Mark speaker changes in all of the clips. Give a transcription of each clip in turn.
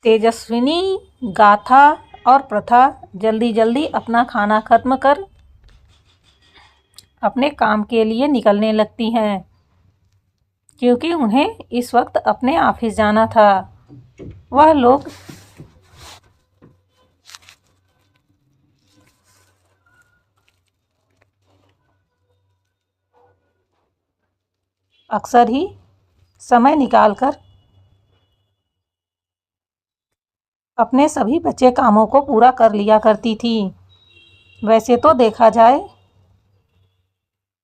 Speaker 1: तेजस्विनी, गाथा और प्रथा जल्दी जल्दी अपना खाना खत्म कर अपने काम के लिए निकलने लगती हैं, क्योंकि उन्हें इस वक्त अपने ऑफिस जाना था। वह लोग अक्सर ही समय निकालकर अपने सभी बचे कामों को पूरा कर लिया करती थी। वैसे तो देखा जाए,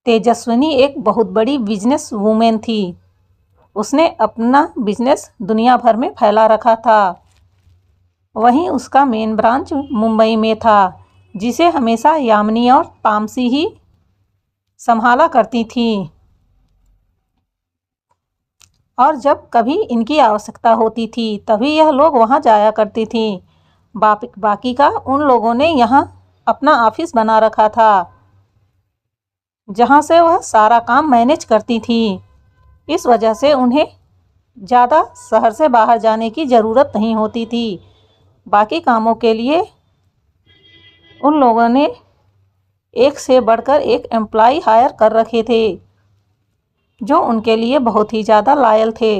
Speaker 1: तेजस्विनी एक बहुत बड़ी बिजनेस वूमेन थी। उसने अपना बिजनेस दुनिया भर में फैला रखा था। वहीं उसका मेन ब्रांच मुंबई में था, जिसे हमेशा यामिनी और तामसी ही संभाला करती थी। और जब कभी इनकी आवश्यकता होती थी तभी यह लोग वहां जाया करती थी। बाकी का उन लोगों ने यहाँ अपना ऑफिस बना रखा था, जहां से वह सारा काम मैनेज करती थी। इस वजह से उन्हें ज़्यादा शहर से बाहर जाने की ज़रूरत नहीं होती थी। बाकी कामों के लिए उन लोगों ने एक से बढ़कर एक एम्प्लॉय हायर कर रखे थे, जो उनके लिए बहुत ही ज़्यादा लॉयल थे।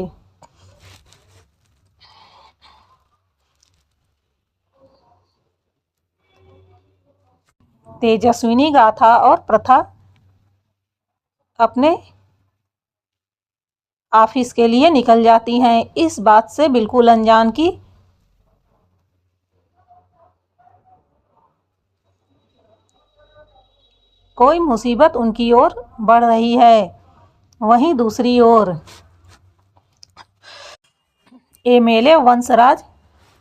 Speaker 1: तेजस्विनी, गाथा और प्रथा अपने ऑफिस के लिए निकल जाती हैं, इस बात से बिल्कुल अनजान कि कोई मुसीबत उनकी ओर बढ़ रही है। वहीं दूसरी ओर एमएलए वंशराज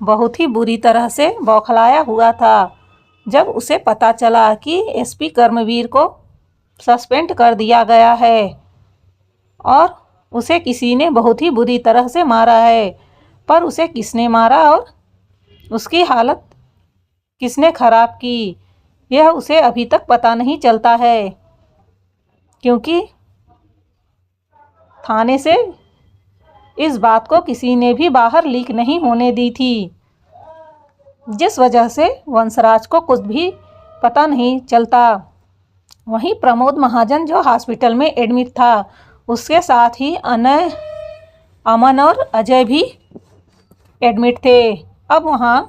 Speaker 1: बहुत ही बुरी तरह से बौखलाया हुआ था, जब उसे पता चला कि एसपी कर्मवीर को सस्पेंड कर दिया गया है और उसे किसी ने बहुत ही बुरी तरह से मारा है। पर उसे किसने मारा और उसकी हालत किसने खराब की, यह उसे अभी तक पता नहीं चलता है, क्योंकि थाने से इस बात को किसी ने भी बाहर लीक नहीं होने दी थी, जिस वजह से वंशराज को कुछ भी पता नहीं चलता। वहीं प्रमोद महाजन, जो हॉस्पिटल में एडमिट था, उसके साथ ही अमन और अजय भी एडमिट थे। अब वहां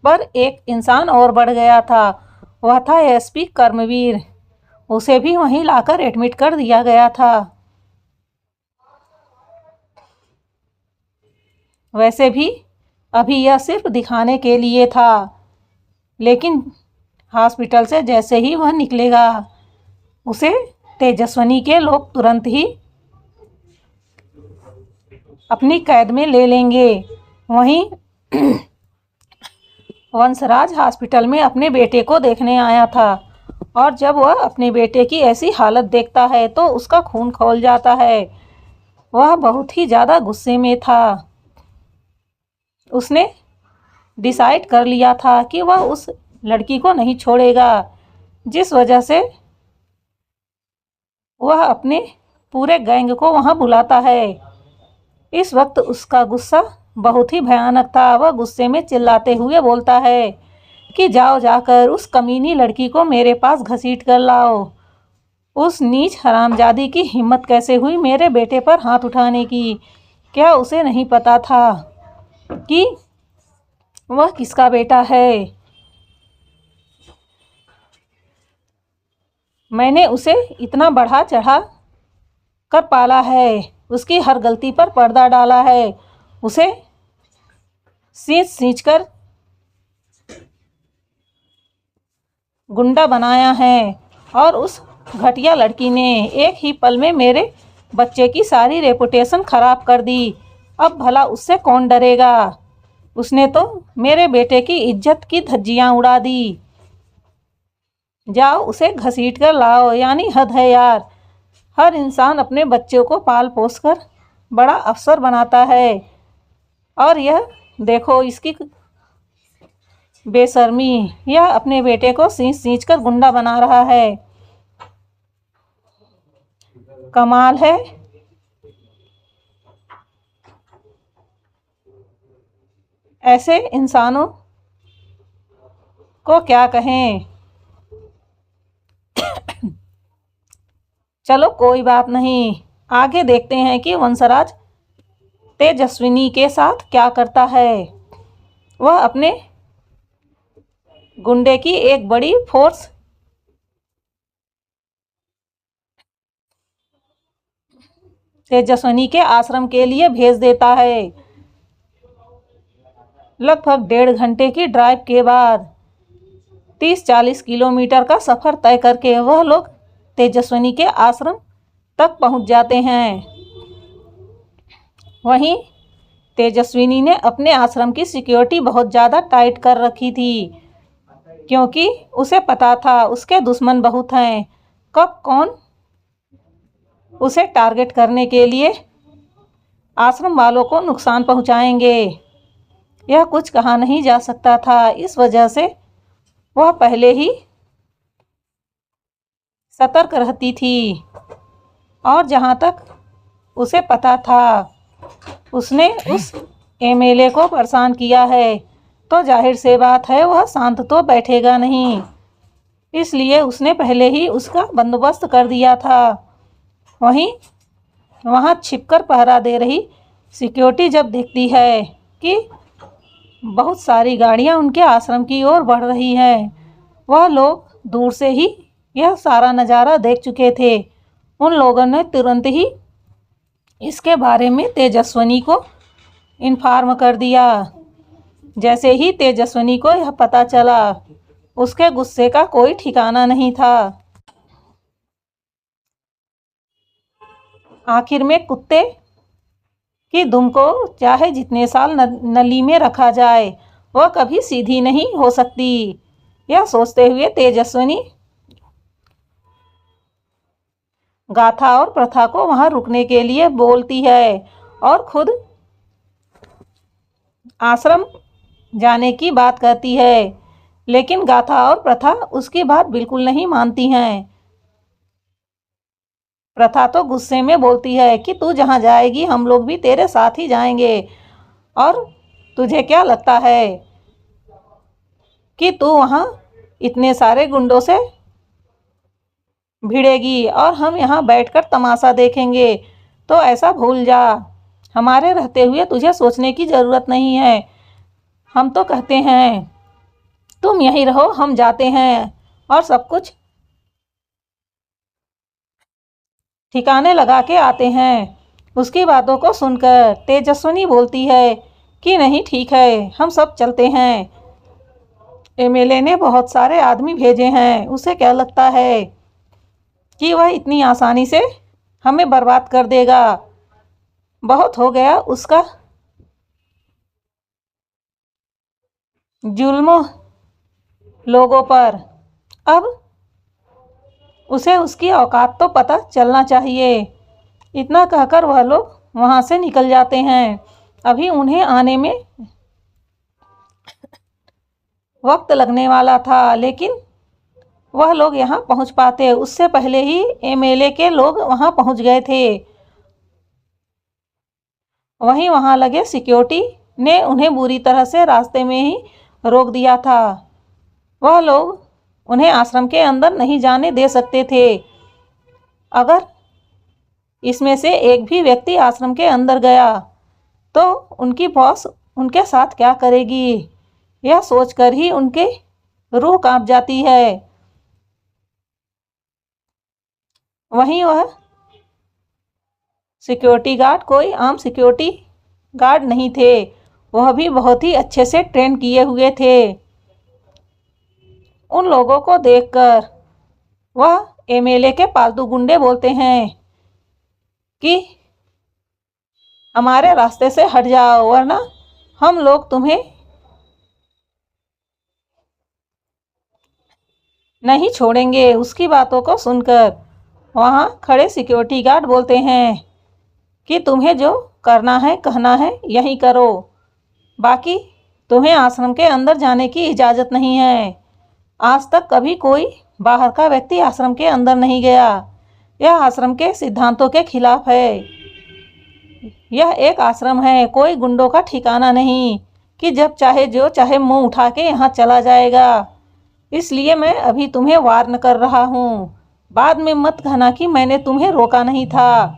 Speaker 1: पर एक इंसान और बढ़ गया था, वह था एसपी कर्मवीर। उसे भी वहीं लाकर एडमिट कर दिया गया था। वैसे भी अभी यह सिर्फ दिखाने के लिए था, लेकिन हॉस्पिटल से जैसे ही वह निकलेगा, उसे तेजस्विनी के लोग तुरंत ही अपनी कैद में ले लेंगे। वहीं वंशराज हॉस्पिटल में अपने बेटे को देखने आया था, और जब वह अपने बेटे की ऐसी हालत देखता है तो उसका खून खौल जाता है। वह बहुत ही ज़्यादा गुस्से में था। उसने डिसाइड कर लिया था कि वह उस लड़की को नहीं छोड़ेगा, जिस वजह से वह अपने पूरे गैंग को वहां बुलाता है। इस वक्त उसका गुस्सा बहुत ही भयानक था। वह गुस्से में चिल्लाते हुए बोलता है कि जाओ, जाकर उस कमीनी लड़की को मेरे पास घसीट कर लाओ। उस नीच हरामजादी की हिम्मत कैसे हुई मेरे बेटे पर हाथ उठाने की? क्या उसे नहीं पता था कि वह किसका बेटा है? मैंने उसे इतना बढ़ा चढ़ा कर पाला है, उसकी हर गलती पर पर्दा डाला है, उसे सींच सींच कर गुंडा बनाया है, और उस घटिया लड़की ने एक ही पल में मेरे बच्चे की सारी रेपुटेशन खराब कर दी। अब भला उससे कौन डरेगा? उसने तो मेरे बेटे की इज्जत की धज्जियां उड़ा दी। जाओ, उसे घसीट कर लाओ। यानी हद है यार। हर इंसान अपने बच्चों को पाल पोस कर बड़ा अफसर बनाता है, और यह देखो इसकी बेशर्मी। यह अपने बेटे को सींच सींच कर गुंडा बना रहा है। कमाल है। ऐसे इंसानों को क्या कहें। चलो कोई बात नहीं, आगे देखते हैं कि वंशराज तेजस्विनी के साथ क्या करता है। वह अपने गुंडे की एक बड़ी फोर्स तेजस्विनी के आश्रम के लिए भेज देता है। लगभग 1.5 घंटे की ड्राइव के बाद 30-40 किलोमीटर का सफ़र तय करके वह लोग तेजस्विनी के आश्रम तक पहुंच जाते हैं। वहीं तेजस्विनी ने अपने आश्रम की सिक्योरिटी बहुत ज़्यादा टाइट कर रखी थी, क्योंकि उसे पता था उसके दुश्मन बहुत हैं, कब कौन उसे टारगेट करने के लिए आश्रम वालों को नुकसान पहुंचाएंगे, यह कुछ कहा नहीं जा सकता था। इस वजह से वह पहले ही सतर्क रहती थी। और जहां तक उसे पता था उसने उस एमएलए को परेशान किया है, तो जाहिर से बात है वह शांत तो बैठेगा नहीं, इसलिए उसने पहले ही उसका बंदोबस्त कर दिया था। वहीं वहां छिपकर पहरा दे रही सिक्योरिटी जब देखती है कि बहुत सारी गाड़ियां उनके आश्रम की ओर बढ़ रही हैं, वह लोग दूर से ही यह सारा नज़ारा देख चुके थे। उन लोगों ने तुरंत ही इसके बारे में तेजस्विनी को इन्फॉर्म कर दिया। जैसे ही तेजस्विनी को यह पता चला, उसके गुस्से का कोई ठिकाना नहीं था। आखिर में कुत्ते कि दुम को चाहे जितने साल नली में रखा जाए, वह कभी सीधी नहीं हो सकती। यह सोचते हुए तेजस्विनी गाथा और प्रथा को वहां रुकने के लिए बोलती है और खुद आश्रम जाने की बात करती है, लेकिन गाथा और प्रथा उसकी बात बिल्कुल नहीं मानती हैं। प्रथा तो गुस्से में बोलती है कि तू जहाँ जाएगी हम लोग भी तेरे साथ ही जाएंगे, और तुझे क्या लगता है कि तू वहाँ इतने सारे गुंडों से भिड़ेगी और हम यहाँ बैठकर तमाशा देखेंगे। तो ऐसा भूल जा, हमारे रहते हुए तुझे सोचने की ज़रूरत नहीं है। हम तो कहते हैं तुम यहीं रहो, हम जाते हैं और सब कुछ ठिकाने लगा के आते हैं। उसकी बातों को सुनकर तेजस्विनी बोलती है कि नहीं ठीक है, हम सब चलते हैं। एमएलए ने बहुत सारे आदमी भेजे हैं, उसे क्या लगता है कि वह इतनी आसानी से हमें बर्बाद कर देगा। बहुत हो गया उसका जुल्म लोगों पर, अब उसे उसकी औकात तो पता चलना चाहिए। इतना कहकर वह लोग वहाँ से निकल जाते हैं। अभी उन्हें आने में वक्त लगने वाला था, लेकिन वह लोग यहाँ पहुँच पाते उससे पहले ही एमएलए के लोग वहाँ पहुँच गए थे। वहीं वहाँ लगे सिक्योरिटी ने उन्हें बुरी तरह से रास्ते में ही रोक दिया था। वह लोग उन्हें आश्रम के अंदर नहीं जाने दे सकते थे। अगर इसमें से एक भी व्यक्ति आश्रम के अंदर गया तो उनकी बॉस उनके साथ क्या करेगी, यह सोचकर ही उनके रूह कांप जाती है। वहीं वह सिक्योरिटी गार्ड कोई आम सिक्योरिटी गार्ड नहीं थे, वह भी बहुत ही अच्छे से ट्रेन किए हुए थे। उन लोगों को देखकर वह एमएलए के पालतू गुंडे बोलते हैं कि हमारे रास्ते से हट जाओ, वरना हम लोग तुम्हें नहीं छोड़ेंगे। उसकी बातों को सुनकर वहाँ खड़े सिक्योरिटी गार्ड बोलते हैं कि तुम्हें जो करना है कहना है यही करो, बाकी तुम्हें आश्रम के अंदर जाने की इजाज़त नहीं है। आज तक कभी कोई बाहर का व्यक्ति आश्रम के अंदर नहीं गया, यह आश्रम के सिद्धांतों के खिलाफ है। यह एक आश्रम है, कोई गुंडों का ठिकाना नहीं। कि जब चाहे जो चाहे मुंह उठा के यहाँ चला जाएगा। इसलिए मैं अभी तुम्हें वार्न कर रहा हूँ। बाद में मत कहना कि मैंने तुम्हें रोका नहीं था।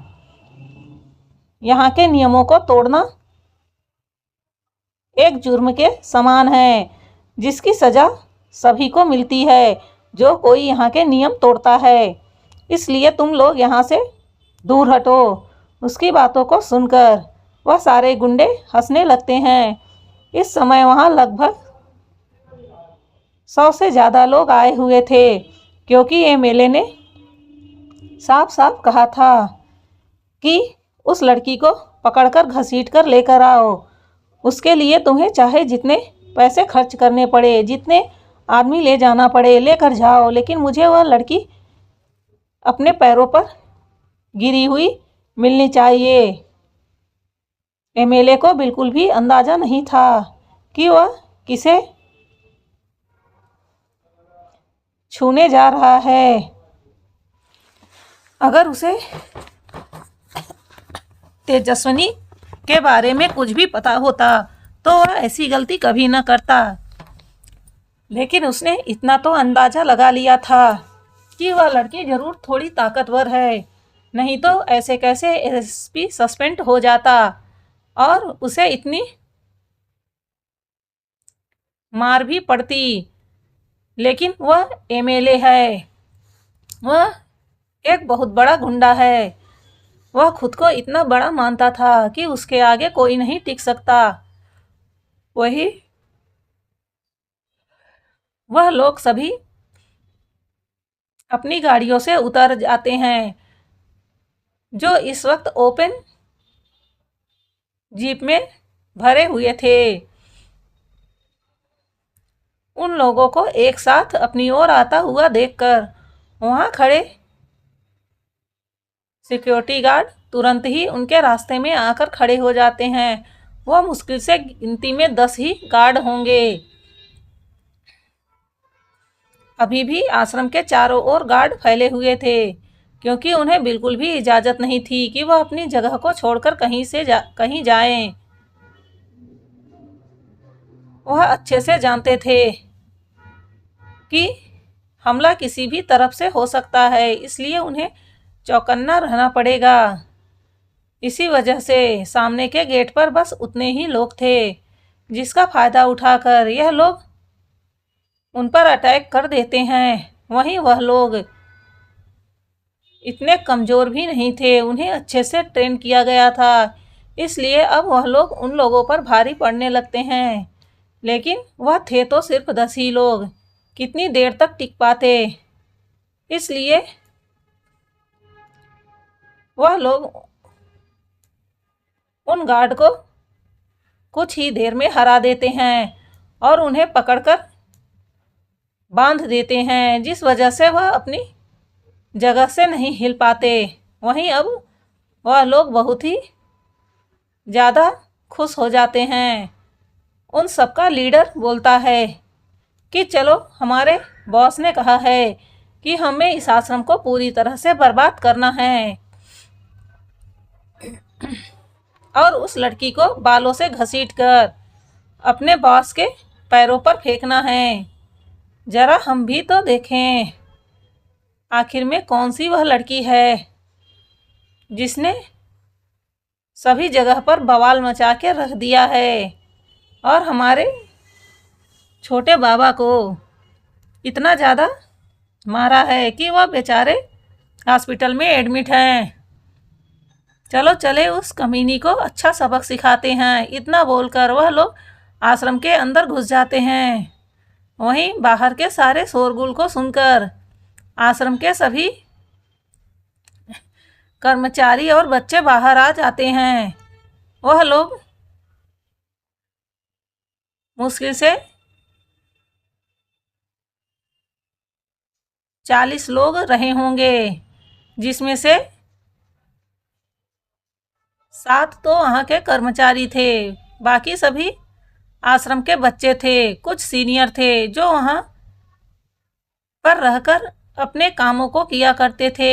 Speaker 1: यहाँ के नियमों को तोड़ना एक जुर्म के समान है, जिसकी सजा सभी को मिलती है जो कोई यहाँ के नियम तोड़ता है। इसलिए तुम लोग यहाँ से दूर हटो। उसकी बातों को सुनकर वह सारे गुंडे हंसने लगते हैं। इस समय वहाँ लगभग 100 से ज़्यादा लोग आए हुए थे, क्योंकि एमएलए ने साफ साफ कहा था कि उस लड़की को पकड़कर घसीट कर लेकर आओ। उसके लिए तुम्हें चाहे जितने पैसे खर्च करने पड़े, जितने आदमी ले जाना पड़े, लेकर जाओ, लेकिन मुझे वह लड़की अपने पैरों पर गिरी हुई मिलनी चाहिए। एमएलए को बिल्कुल भी अंदाजा नहीं था कि वह किसे छूने जा रहा है। अगर उसे तेजस्विनी के बारे में कुछ भी पता होता तो वह ऐसी गलती कभी न करता, लेकिन उसने इतना तो अंदाजा लगा लिया था कि वह लड़की जरूर थोड़ी ताकतवर है, नहीं तो ऐसे कैसे एसपी सस्पेंड हो जाता और उसे इतनी मार भी पड़ती। लेकिन वह एमएलए है, वह एक बहुत बड़ा गुंडा है। वह खुद को इतना बड़ा मानता था कि उसके आगे कोई नहीं टिक सकता। वह लोग सभी अपनी गाड़ियों से उतर जाते हैं, जो इस वक्त ओपन जीप में भरे हुए थे। उन लोगों को एक साथ अपनी ओर आता हुआ देखकर वहां खड़े सिक्योरिटी गार्ड तुरंत ही उनके रास्ते में आकर खड़े हो जाते हैं। वह मुश्किल से गिनती में 10 ही गार्ड होंगे। अभी भी आश्रम के चारों ओर गार्ड फैले हुए थे, क्योंकि उन्हें बिल्कुल भी इजाजत नहीं थी कि वह अपनी जगह को छोड़कर कहीं जाएं। वह अच्छे से जानते थे कि हमला किसी भी तरफ से हो सकता है, इसलिए उन्हें चौकन्ना रहना पड़ेगा। इसी वजह से सामने के गेट पर बस उतने ही लोग थे, जिसका फायदा उठाकर यह लोग उन पर अटैक कर देते हैं। वहीं वह लोग इतने कमज़ोर भी नहीं थे, उन्हें अच्छे से ट्रेन किया गया था, इसलिए अब वह लोग उन लोगों पर भारी पड़ने लगते हैं। लेकिन वह थे तो सिर्फ 10 ही लोग, कितनी देर तक टिक पाते। इसलिए वह लोग उन गार्ड को कुछ ही देर में हरा देते हैं और उन्हें पकड़कर बांध देते हैं, जिस वजह से वह अपनी जगह से नहीं हिल पाते। वहीं अब वह लोग बहुत ही ज़्यादा खुश हो जाते हैं। उन सबका लीडर बोलता है कि चलो, हमारे बॉस ने कहा है कि हमें इस आश्रम को पूरी तरह से बर्बाद करना है और उस लड़की को बालों से घसीटकर अपने बॉस के पैरों पर फेंकना है। जरा हम भी तो देखें आखिर में कौन सी वह लड़की है जिसने सभी जगह पर बवाल मचा के रख दिया है और हमारे छोटे बाबा को इतना ज़्यादा मारा है कि वह बेचारे हॉस्पिटल में एडमिट हैं। चलो चले, उस कमीनी को अच्छा सबक सिखाते हैं। इतना बोलकर वह लोग आश्रम के अंदर घुस जाते हैं। वहीं बाहर के सारे शोरगुल को सुनकर आश्रम के सभी कर्मचारी और बच्चे बाहर आ जाते हैं। वह लोग मुश्किल से 40 लोग रहे होंगे, जिसमें से 7 तो वहाँ के कर्मचारी थे, बाकी सभी आश्रम के बच्चे थे। कुछ सीनियर थे जो वहाँ पर रहकर अपने कामों को किया करते थे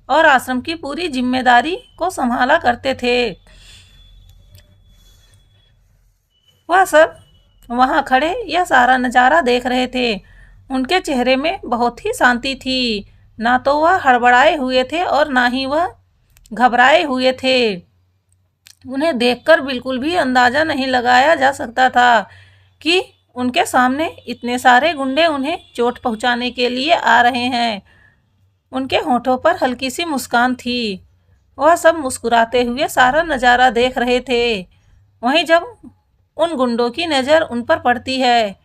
Speaker 1: और आश्रम की पूरी जिम्मेदारी को संभाला करते थे। वह सब वहां खड़े यह सारा नजारा देख रहे थे। उनके चेहरे में बहुत ही शांति थी। ना तो वह हड़बड़ाए हुए थे और ना ही वह घबराए हुए थे। उन्हें देखकर बिल्कुल भी अंदाजा नहीं लगाया जा सकता था कि उनके सामने इतने सारे गुंडे उन्हें चोट पहुंचाने के लिए आ रहे हैं। उनके होठों पर हल्की सी मुस्कान थी। वह सब मुस्कुराते हुए सारा नज़ारा देख रहे थे। वहीं जब उन गुंडों की नज़र उन पर पड़ती है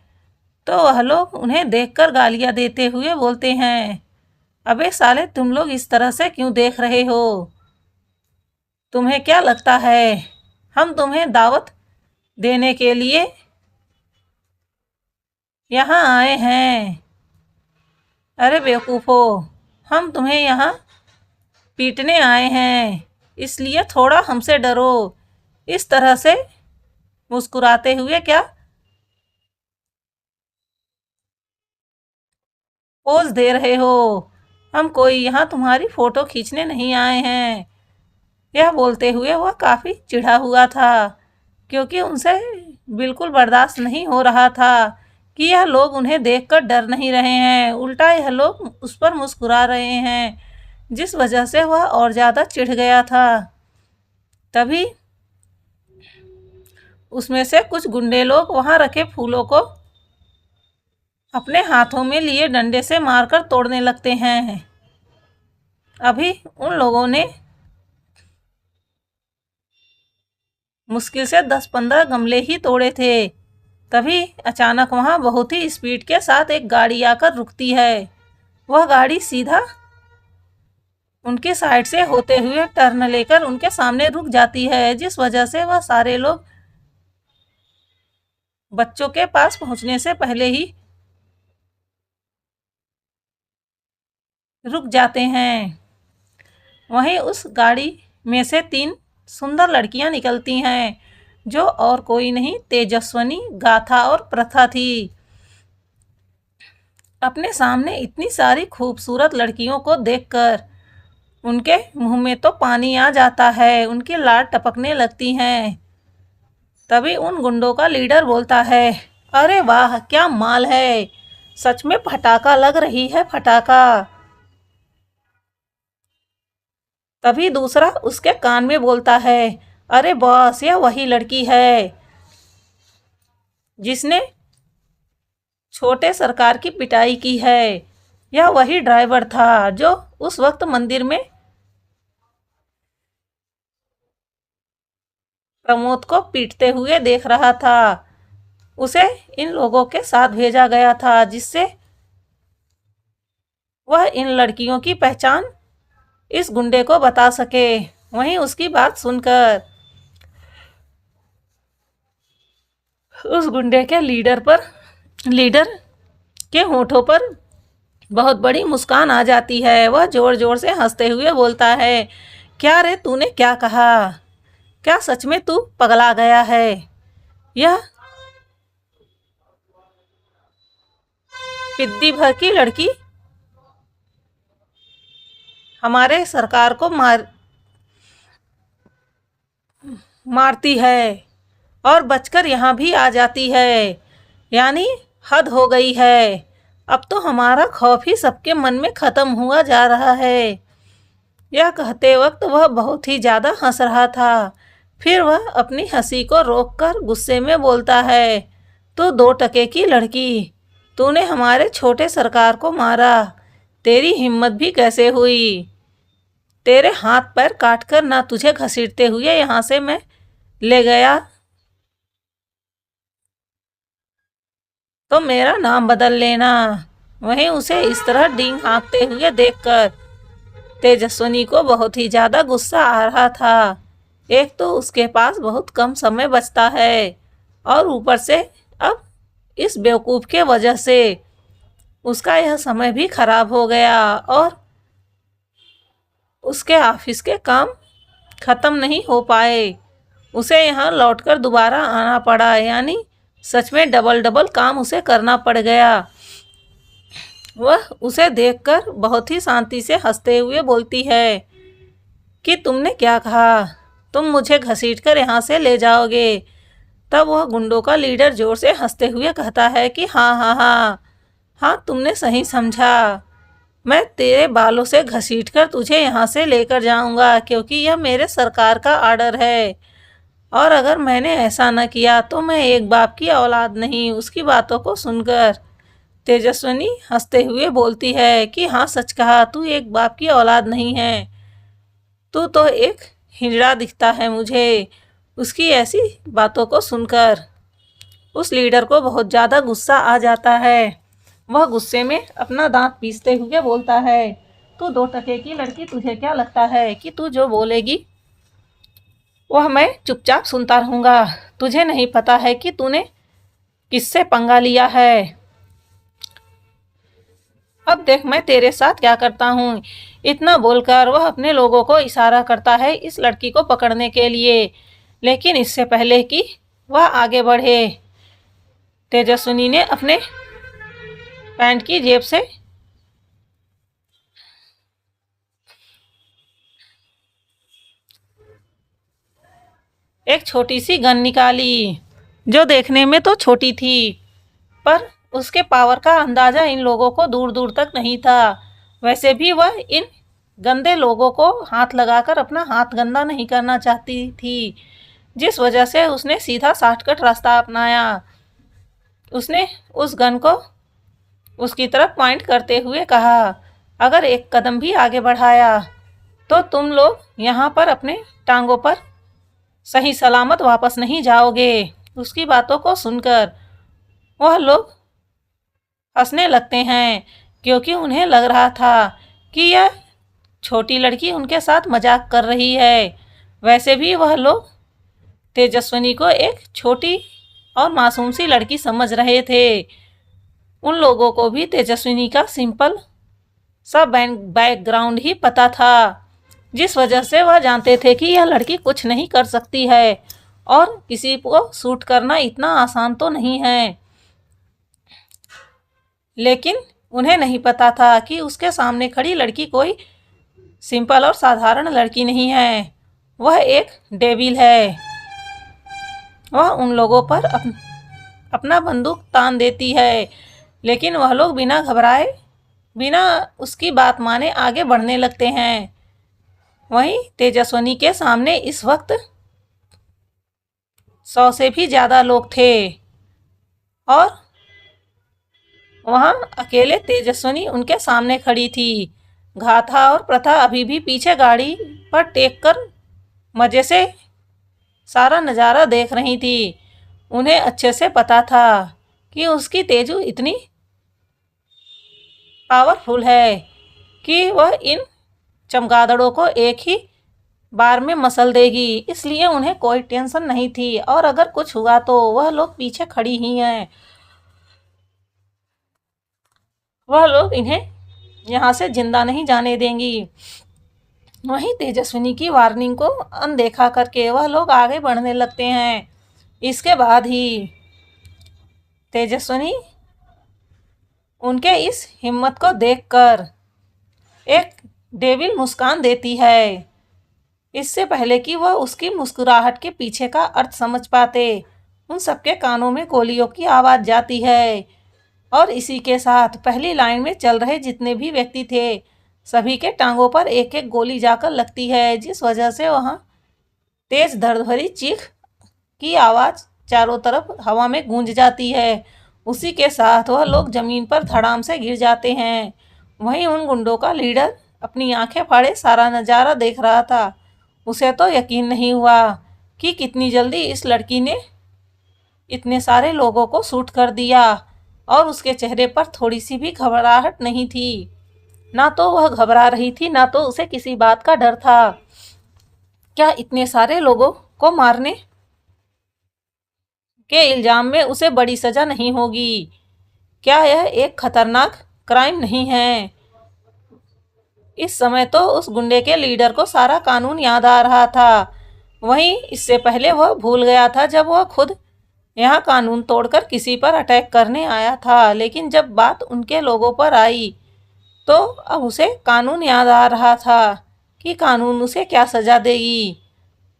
Speaker 1: तो वह लोग उन्हें देखकर गालियां देते हुए बोलते हैं, अबे साले, तुम लोग इस तरह से क्यों देख रहे हो? तुम्हें क्या लगता है हम तुम्हें दावत देने के लिए यहाँ आए हैं? अरे बेवकूफ़ो, हम तुम्हें यहाँ पीटने आए हैं, इसलिए थोड़ा हमसे डरो। इस तरह से मुस्कुराते हुए क्या पोज दे रहे हो? हम कोई यहाँ तुम्हारी फोटो खींचने नहीं आए हैं। यह बोलते हुए वह काफ़ी चिढ़ा हुआ था, क्योंकि उनसे बिल्कुल बर्दाश्त नहीं हो रहा था कि यह लोग उन्हें देखकर डर नहीं रहे हैं, उल्टा यह लोग उस पर मुस्कुरा रहे हैं, जिस वजह से वह और ज़्यादा चिढ़ गया था। तभी उसमें से कुछ गुंडे लोग वहां रखे फूलों को अपने हाथों में लिए डंडे से मारकर तोड़ने लगते हैं। अभी उन लोगों ने मुश्किल से 10-15 गमले ही तोड़े थे। तभी अचानक वहां बहुत ही स्पीड के साथ एक गाड़ी आकर रुकती है। वह गाड़ी सीधा उनके साइड से होते हुए टर्न लेकर उनके सामने रुक जाती है, जिस वजह से वह सारे लोग बच्चों के पास पहुंचने से पहले ही रुक जाते हैं। वहीं उस गाड़ी में से 3 सुंदर लड़कियां निकलती हैं, जो और कोई नहीं, तेजस्वनी, गाथा और प्रथा थी। अपने सामने इतनी सारी खूबसूरत लड़कियों को देखकर उनके मुंह में तो पानी आ जाता है, उनकी लार टपकने लगती हैं। तभी उन गुंडों का लीडर बोलता है, अरे वाह, क्या माल है, सच में पटाखा लग रही है, पटाखा। तभी दूसरा उसके कान में बोलता है, अरे बॉस, यह वही लड़की है जिसने छोटे सरकार की पिटाई की है। यह वही ड्राइवर था जो उस वक्त मंदिर में प्रमोद को पीटते हुए देख रहा था। उसे इन लोगों के साथ भेजा गया था, जिससे वह इन लड़कियों की पहचान इस गुंडे को बता सके। वहीं उसकी बात सुनकर उस गुंडे के लीडर के होठों पर बहुत बड़ी मुस्कान आ जाती है। वह जोर जोर से हंसते हुए बोलता है, क्या रे, तूने क्या कहा? क्या सच में तू पगला गया है? यह पिद्दी भर की लड़की हमारे सरकार को मारती है और बचकर यहाँ भी आ जाती है, यानी हद हो गई है। अब तो हमारा खौफ ही सबके मन में ख़त्म हुआ जा रहा है। यह कहते वक्त वह बहुत ही ज़्यादा हंस रहा था। फिर वह अपनी हंसी को रोककर गुस्से में बोलता है, तो 2 टके की लड़की, तूने हमारे छोटे सरकार को मारा, तेरी हिम्मत भी कैसे हुई? तेरे हाथ पैर काटकर ना तुझे घसीटते हुए यहाँ से मैं ले गया तो मेरा नाम बदल लेना। वहीं उसे इस तरह डींग हाँकते हुए देखकर तेजस्विनी को बहुत ही ज़्यादा गुस्सा आ रहा था। एक तो उसके पास बहुत कम समय बचता है और ऊपर से अब इस बेवकूफ़ के वजह से उसका यह समय भी खराब हो गया और उसके ऑफिस के काम ख़त्म नहीं हो पाए। उसे यहाँ लौटकर दोबारा आना पड़ा, यानी सच में डबल काम उसे करना पड़ गया। वह उसे देखकर बहुत ही शांति से हंसते हुए बोलती है कि तुमने क्या कहा? तुम मुझे घसीटकर यहाँ से ले जाओगे? तब वह गुंडों का लीडर जोर से हंसते हुए कहता है कि हाँ हाँ हाँ हाँ, तुमने सही समझा। मैं तेरे बालों से घसीटकर तुझे यहाँ से लेकर जाऊंगा, क्योंकि यह मेरे सरकार का आर्डर है। और अगर मैंने ऐसा न किया तो मैं एक बाप की औलाद नहीं। उसकी बातों को सुनकर तेजस्विनी हंसते हुए बोलती है कि हाँ, सच कहा, तू एक बाप की औलाद नहीं है, तू तो एक हिजड़ा दिखता है मुझे। उसकी ऐसी बातों को सुनकर उस लीडर को बहुत ज़्यादा गुस्सा आ जाता है। वह गुस्से में अपना दांत पीसते हुए बोलता है, तू 2 टके की लड़की, तुझे क्या लगता है कि तू जो बोलेगी वह मैं चुपचाप सुनता रहूँगा? तुझे नहीं पता है कि तूने किससे पंगा लिया है? अब देख मैं तेरे साथ क्या करता हूँ। इतना बोलकर वह अपने लोगों को इशारा करता है इस लड़की को पकड़ने के लिए। लेकिन इससे पहले कि वह आगे बढ़े, तेजस्विनी ने अपने पैंट की जेब से एक छोटी सी गन निकाली, जो देखने में तो छोटी थी, पर उसके पावर का अंदाजा इन लोगों को दूर दूर तक नहीं था। वैसे भी वह इन गंदे लोगों को हाथ लगाकर अपना हाथ गंदा नहीं करना चाहती थी, जिस वजह से उसने सीधा शॉर्टकट रास्ता अपनाया। उसने उस गन को उसकी तरफ पॉइंट करते हुए कहा, अगर एक कदम भी आगे बढ़ाया तो तुम लोग यहाँ पर अपने टांगों पर सही सलामत वापस नहीं जाओगे। उसकी बातों को सुनकर वह लोग हंसने लगते हैं, क्योंकि उन्हें लग रहा था कि यह छोटी लड़की उनके साथ मजाक कर रही है। वैसे भी वह लोग तेजस्विनी को एक छोटी और मासूम सी लड़की समझ रहे थे। उन लोगों को भी तेजस्विनी का सिंपल सा बैकग्राउंड ही पता था, जिस वजह से वह जानते थे कि यह लड़की कुछ नहीं कर सकती है और किसी को सूट करना इतना आसान तो नहीं है। लेकिन उन्हें नहीं पता था कि उसके सामने खड़ी लड़की कोई सिंपल और साधारण लड़की नहीं है, वह एक डेविल है। वह उन लोगों पर अपना बंदूक तान देती है, लेकिन वह लोग बिना घबराए, बिना उसकी बात माने आगे बढ़ने लगते हैं। वहीं तेजस्विनी के सामने इस वक्त 100 से भी ज़्यादा लोग थे और वहां अकेले तेजस्विनी उनके सामने खड़ी थी। गाथा और प्रथा अभी भी पीछे गाड़ी पर टेक कर मज़े से सारा नज़ारा देख रही थी। उन्हें अच्छे से पता था कि उसकी तेजू इतनी पावरफुल है कि वह इन चमगादड़ों को एक ही बार में मसल देगी। इसलिए उन्हें कोई टेंशन नहीं थी, और अगर कुछ हुआ तो वह लोग पीछे खड़ी ही हैं। वह लोग इन्हें यहाँ से जिंदा नहीं जाने देंगी। वहीं तेजस्विनी की वार्निंग को अनदेखा करके वह लोग आगे बढ़ने लगते हैं। इसके बाद ही तेजस्विनी उनके इस हिम्मत को देखकर एक डेविल मुस्कान देती है, इससे पहले कि वह उसकी मुस्कुराहट के पीछे का अर्थ समझ पाते। उन सबके कानों में गोलियों की आवाज़ जाती है, और इसी के साथ पहली लाइन में चल रहे जितने भी व्यक्ति थे, सभी के टांगों पर एक एक गोली जाकर लगती है, जिस वजह से वहाँ तेज दर्द भरी चीख की आवाज़ चारों तरफ हवा में गूंज जाती है। उसी के साथ वह लोग जमीन पर धड़ाम से गिर जाते हैं। वहीं उन गुंडों का लीडर अपनी आंखें फाड़े सारा नज़ारा देख रहा था। उसे तो यकीन नहीं हुआ कि कितनी जल्दी इस लड़की ने इतने सारे लोगों को शूट कर दिया, और उसके चेहरे पर थोड़ी सी भी घबराहट नहीं थी। ना तो वह घबरा रही थी, ना तो उसे किसी बात का डर था। क्या इतने सारे लोगों को मारने के इल्जाम में उसे बड़ी सजा नहीं होगी? क्या यह एक खतरनाक क्राइम नहीं है? इस समय तो उस गुंडे के लीडर को सारा कानून याद आ रहा था। वहीं इससे पहले वह भूल गया था जब वह खुद यहाँ कानून तोड़कर किसी पर अटैक करने आया था। लेकिन जब बात उनके लोगों पर आई तो अब उसे कानून याद आ रहा था कि कानून उसे क्या सजा देगी,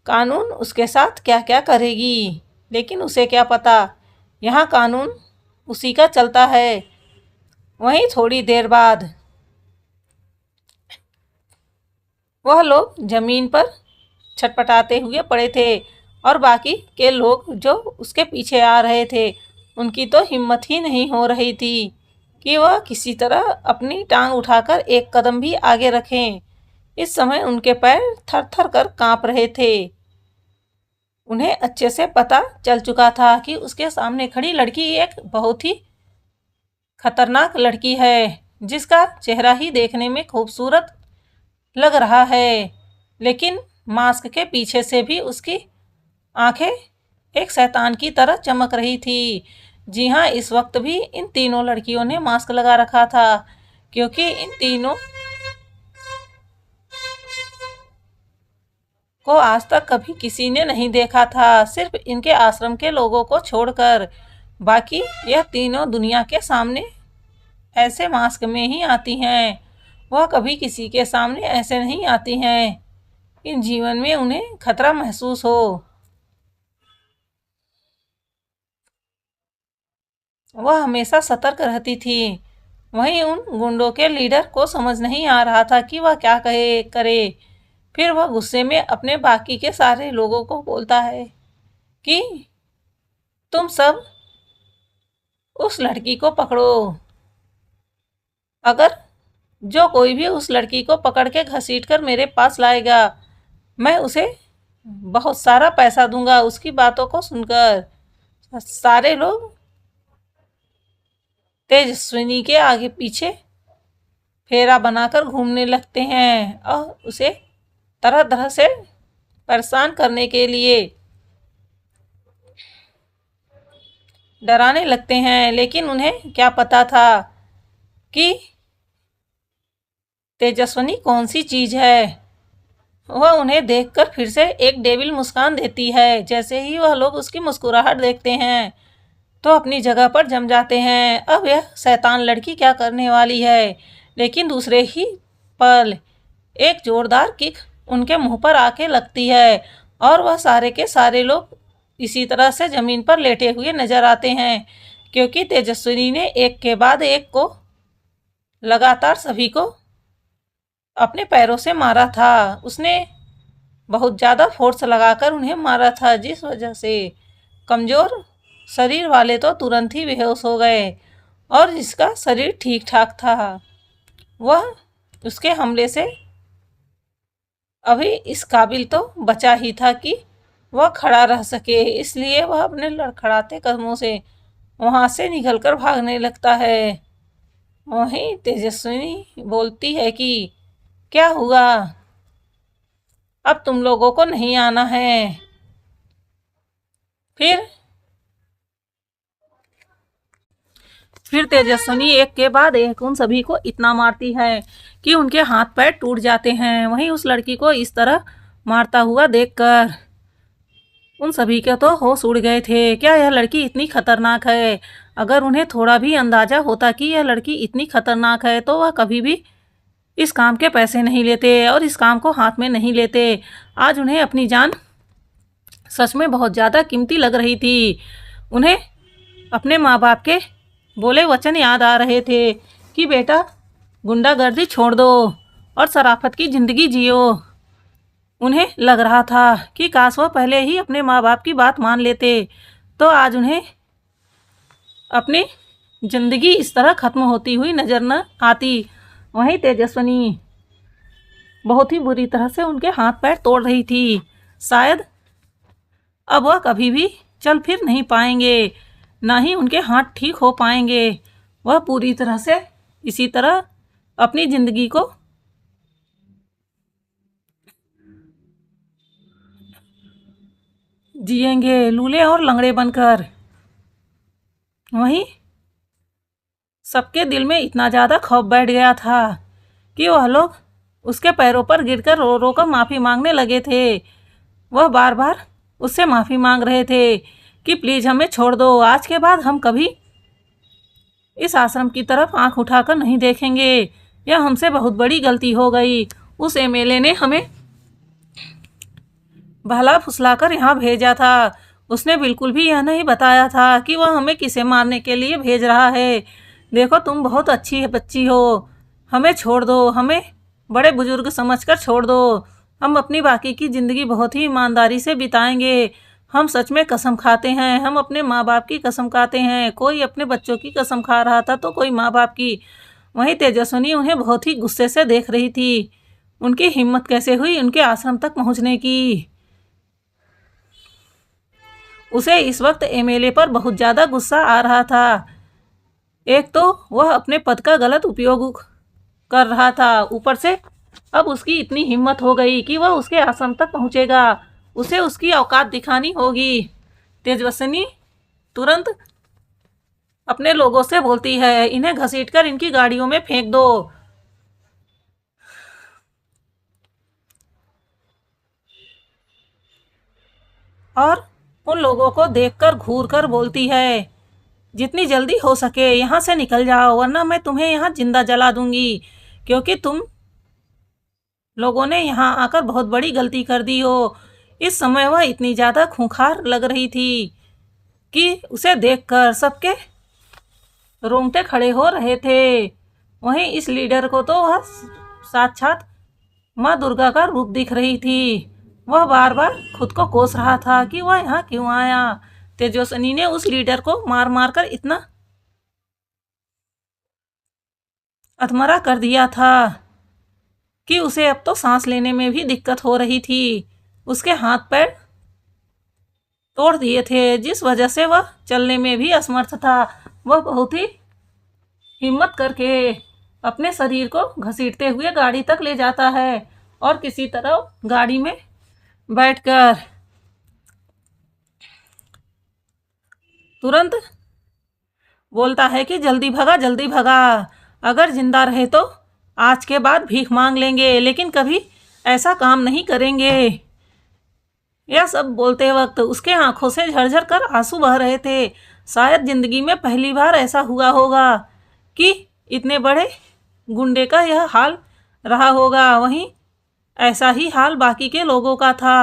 Speaker 1: कानून उसके साथ क्या क्या करेगी। लेकिन उसे क्या पता यहाँ कानून उसी का चलता है। वहीं थोड़ी देर बाद वह लोग जमीन पर छटपटाते हुए पड़े थे और बाकी के लोग जो उसके पीछे आ रहे थे उनकी तो हिम्मत ही नहीं हो रही थी कि वह किसी तरह अपनी टांग उठाकर एक कदम भी आगे रखें। इस समय उनके पैर थर थर कर कांप रहे थे। उन्हें अच्छे से पता चल चुका था कि उसके सामने खड़ी लड़की एक बहुत ही खतरनाक लड़की है, जिसका चेहरा ही देखने में खूबसूरत लग रहा है, लेकिन मास्क के पीछे से भी उसकी आंखें एक शैतान की तरह चमक रही थी। जी हाँ, इस वक्त भी इन तीनों लड़कियों ने मास्क लगा रखा था, क्योंकि इन तीनों को आज तक कभी किसी ने नहीं देखा था, सिर्फ इनके आश्रम के लोगों को छोड़कर। बाकी यह तीनों दुनिया के सामने ऐसे मास्क में ही आती हैं, वह कभी किसी के सामने ऐसे नहीं आती हैं इन जीवन में उन्हें खतरा महसूस हो। वह हमेशा सतर्क रहती थी। वहीं उन गुंडों के लीडर को समझ नहीं आ रहा था कि वह क्या कहे करे। फिर वह गुस्से में अपने बाकी के सारे लोगों को बोलता है कि तुम सब उस लड़की को पकड़ो। अगर जो कोई भी उस लड़की को पकड़ के घसीट कर मेरे पास लाएगा, मैं उसे बहुत सारा पैसा दूंगा। उसकी बातों को सुनकर सारे लोग तेजस्विनी के आगे पीछे फेरा बनाकर घूमने लगते हैं और उसे तरह तरह से परेशान करने के लिए डराने लगते हैं। लेकिन उन्हें क्या पता था कि तेजस्विनी कौन सी चीज है। वह उन्हें देखकर फिर से एक डेविल मुस्कान देती है। जैसे ही वह लोग उसकी मुस्कुराहट देखते हैं तो अपनी जगह पर जम जाते हैं। अब यह शैतान लड़की क्या करने वाली है। लेकिन दूसरे ही पल एक जोरदार किक उनके मुंह पर आके लगती है और वह सारे के सारे लोग इसी तरह से जमीन पर लेटे हुए नजर आते हैं, क्योंकि तेजस्विनी ने एक के बाद एक को लगातार सभी को अपने पैरों से मारा था। उसने बहुत ज़्यादा फोर्स लगाकर उन्हें मारा था, जिस वजह से कमज़ोर शरीर वाले तो तुरंत ही बेहोश हो गए और जिसका शरीर ठीक ठाक था वह उसके हमले से अभी इस काबिल तो बचा ही था कि वह खड़ा रह सके। इसलिए वह अपने लड़खड़ाते कदमों से वहाँ से निकलकर भागने लगता है। वहीं तेजस्विनी बोलती है कि क्या हुआ, अब तुम लोगों को नहीं आना है। फिर तेजस्विनी एक के बाद एक उन सभी को इतना मारती है कि उनके हाथ पैर टूट जाते हैं। वहीं उस लड़की को इस तरह मारता हुआ देखकर उन सभी के तो होश उड़ गए थे। क्या यह लड़की इतनी खतरनाक है? अगर उन्हें थोड़ा भी अंदाजा होता कि यह लड़की इतनी खतरनाक है तो वह कभी भी इस काम के पैसे नहीं लेते और इस काम को हाथ में नहीं लेते। आज उन्हें अपनी जान सच में बहुत ज़्यादा कीमती लग रही थी। उन्हें अपने माँ बाप के बोले वचन याद आ रहे थे कि बेटा गुंडागर्दी छोड़ दो और शराफत की ज़िंदगी जियो। उन्हें लग रहा था कि काश वह पहले ही अपने माँ बाप की बात मान लेते तो आज उन्हें अपनी ज़िंदगी इस तरह ख़त्म होती हुई नज़र न आती। वहीं तेजस्विनी बहुत ही बुरी तरह से उनके हाथ पैर तोड़ रही थी। शायद अब वह कभी भी चल फिर नहीं पाएंगे, ना ही उनके हाथ ठीक हो पाएंगे। वह पूरी तरह से इसी तरह अपनी ज़िंदगी को जिएंगे लूले और लंगड़े बनकर। वहीं सबके दिल में इतना ज़्यादा खौफ बैठ गया था कि वह लोग उसके पैरों पर गिरकर रो रो कर माफ़ी मांगने लगे थे। वह बार बार उससे माफ़ी मांग रहे थे कि प्लीज़ हमें छोड़ दो, आज के बाद हम कभी इस आश्रम की तरफ आंख उठाकर नहीं देखेंगे। यह हमसे बहुत बड़ी गलती हो गई। उस एमएलए ने हमें भला फुसलाकर यहाँ भेजा था, उसने बिल्कुल भी यह नहीं बताया था कि वह हमें किसे मारने के लिए भेज रहा है। देखो, तुम बहुत अच्छी बच्ची हो, हमें छोड़ दो, हमें बड़े बुजुर्ग समझकर छोड़ दो। हम अपनी बाकी की ज़िंदगी बहुत ही ईमानदारी से बिताएंगे। हम सच में कसम खाते हैं, हम अपने माँ बाप की कसम खाते हैं। कोई अपने बच्चों की कसम खा रहा था तो कोई माँ बाप की। वहीं तेजस्विनी उन्हें बहुत ही गुस्से से देख रही थी। उनकी हिम्मत कैसे हुई उनके आश्रम तक पहुंचने की। उसे इस वक्त एमएलए पर बहुत ज़्यादा गुस्सा आ रहा था। एक तो वह अपने पद का गलत उपयोग कर रहा था, ऊपर से अब उसकी इतनी हिम्मत हो गई कि वह उसके आश्रम तक पहुंचेगा। उसे उसकी औकात दिखानी होगी। तेजस्विनी तुरंत अपने लोगों से बोलती है, इन्हें घसीटकर इनकी गाड़ियों में फेंक दो। और उन लोगों को देखकर घूर कर बोलती है, जितनी जल्दी हो सके यहाँ से निकल जाओ, वरना मैं तुम्हें यहाँ जिंदा जला दूंगी। क्योंकि तुम लोगों ने यहाँ आकर बहुत बड़ी गलती कर दी हो। इस समय वह इतनी ज़्यादा खूंखार लग रही थी कि उसे देखकर सबके रोंगटे खड़े हो रहे थे। वहीं इस लीडर को तो वह साक्षात माँ दुर्गा का रूप दिख रही थी। वह बार बार खुद को कोस रहा था कि वह यहाँ क्यों आया। तेजस्विनी ने उस लीडर को मार मार कर इतना अधमरा कर दिया था कि उसे अब तो सांस लेने में भी दिक्कत हो रही थी। उसके हाथ पैर तोड़ दिए थे, जिस वजह से वह चलने में भी असमर्थ था। वह बहुत ही हिम्मत करके अपने शरीर को घसीटते हुए गाड़ी तक ले जाता है और किसी तरह गाड़ी में बैठकर तुरंत बोलता है कि जल्दी भगा, जल्दी भगा। अगर जिंदा रहे तो आज के बाद भीख मांग लेंगे, लेकिन कभी ऐसा काम नहीं करेंगे। यह सब बोलते वक्त उसके आंखों से झरझर कर आंसू बह रहे थे। शायद जिंदगी में पहली बार ऐसा हुआ होगा कि इतने बड़े गुंडे का यह हाल रहा होगा। वहीं ऐसा ही हाल बाकी के लोगों का था।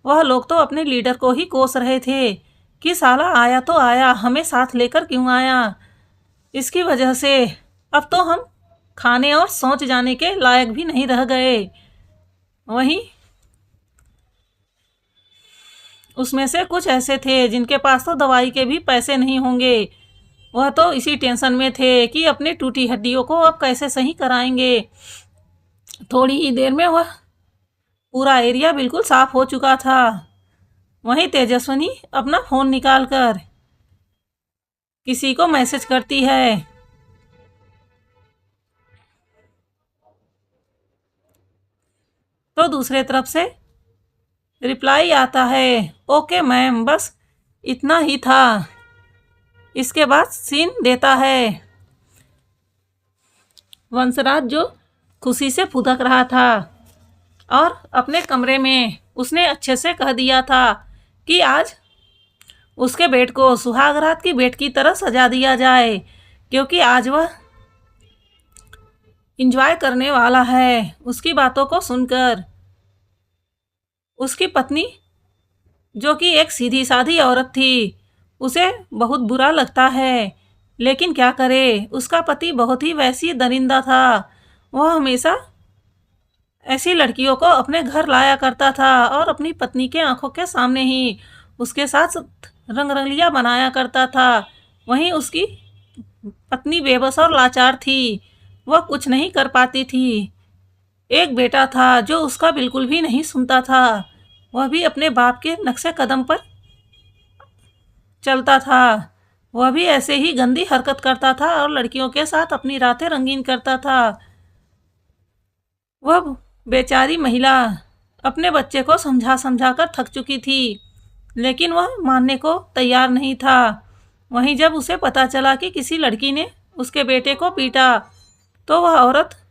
Speaker 1: वह लोग तो अपने लीडर को ही कोस रहे थे कि साला आया तो आया, हमें साथ लेकर क्यों आया। इसकी वजह से अब तो हम खाने और सोच जाने के लायक भी नहीं रह गए। वहीं उसमें से कुछ ऐसे थे जिनके पास तो दवाई के भी पैसे नहीं होंगे। वह तो इसी टेंशन में थे कि अपनी टूटी हड्डियों को अब कैसे सही कराएंगे। थोड़ी ही देर में वह पूरा एरिया बिल्कुल साफ हो चुका था। वहीं तेजस्विनी अपना फ़ोन निकालकर किसी को मैसेज करती है तो दूसरे तरफ से रिप्लाई आता है, ओके मैम, बस इतना ही था। इसके बाद सीन देता है वंशराज, जो खुशी से फुदक रहा था और अपने कमरे में उसने अच्छे से कह दिया था कि आज उसके बेड को सुहागरात की बेड की तरह सजा दिया जाए, क्योंकि आज वह इंजॉय करने वाला है। उसकी बातों को सुनकर उसकी पत्नी, जो कि एक सीधी सादी औरत थी, उसे बहुत बुरा लगता है, लेकिन क्या करे, उसका पति बहुत ही वैसी दरिंदा था। वह हमेशा ऐसी लड़कियों को अपने घर लाया करता था और अपनी पत्नी के आंखों के सामने ही उसके साथ रंगरलिया बनाया करता था। वहीं उसकी पत्नी बेबस और लाचार थी, वह कुछ नहीं कर पाती थी। एक बेटा था जो उसका बिल्कुल भी नहीं सुनता था, वह भी अपने बाप के नक्शे कदम पर चलता था। वह भी ऐसे ही गंदी हरकत करता था और लड़कियों के साथ अपनी रातें रंगीन करता था। वह बेचारी महिला अपने बच्चे को समझा समझा कर थक चुकी थी, लेकिन वह मानने को तैयार नहीं था। वहीं जब उसे पता चला कि किसी लड़की ने उसके बेटे को पीटा, तो वह औरत,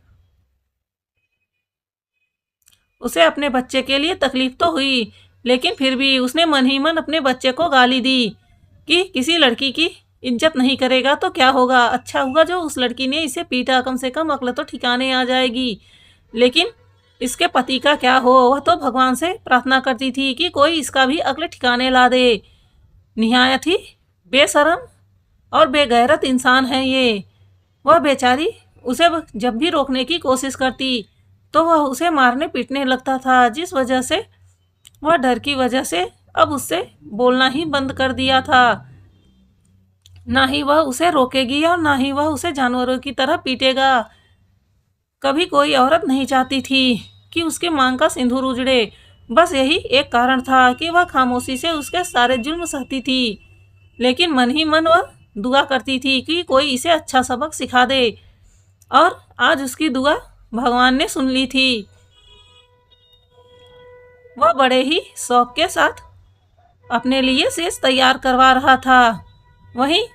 Speaker 1: उसे अपने बच्चे के लिए तकलीफ तो हुई, लेकिन फिर भी उसने मन ही मन अपने बच्चे को गाली दी कि किसी लड़की की इज्जत नहीं करेगा तो क्या होगा, अच्छा हुआ जो उस लड़की ने इसे पीटा, कम से कम अक्ल तो ठिकाने आ जाएगी। लेकिन इसके पति का क्या हो, वह तो भगवान से प्रार्थना करती थी कि कोई इसका भी अक्ल ठिकाने ला दे। निहायत ही बेशरम और बेगैरत इंसान है ये। वह बेचारी उसे जब भी रोकने की कोशिश करती तो वह उसे मारने पीटने लगता था, जिस वजह से वह डर की वजह से अब उससे बोलना ही बंद कर दिया था। ना ही वह उसे रोकेगी और ना ही वह उसे जानवरों की तरह पीटेगा। कभी कोई औरत नहीं चाहती थी कि उसके मांग का सिंदूर उजड़े। बस यही एक कारण था कि वह खामोशी से उसके सारे जुल्म सहती थी, लेकिन मन ही मन वह दुआ करती थी कि कोई इसे अच्छा सबक सिखा दे। और आज उसकी दुआ भगवान ने सुन ली थी। वह बड़े ही शौक के साथ अपने लिए सेज तैयार करवा रहा था। वहीं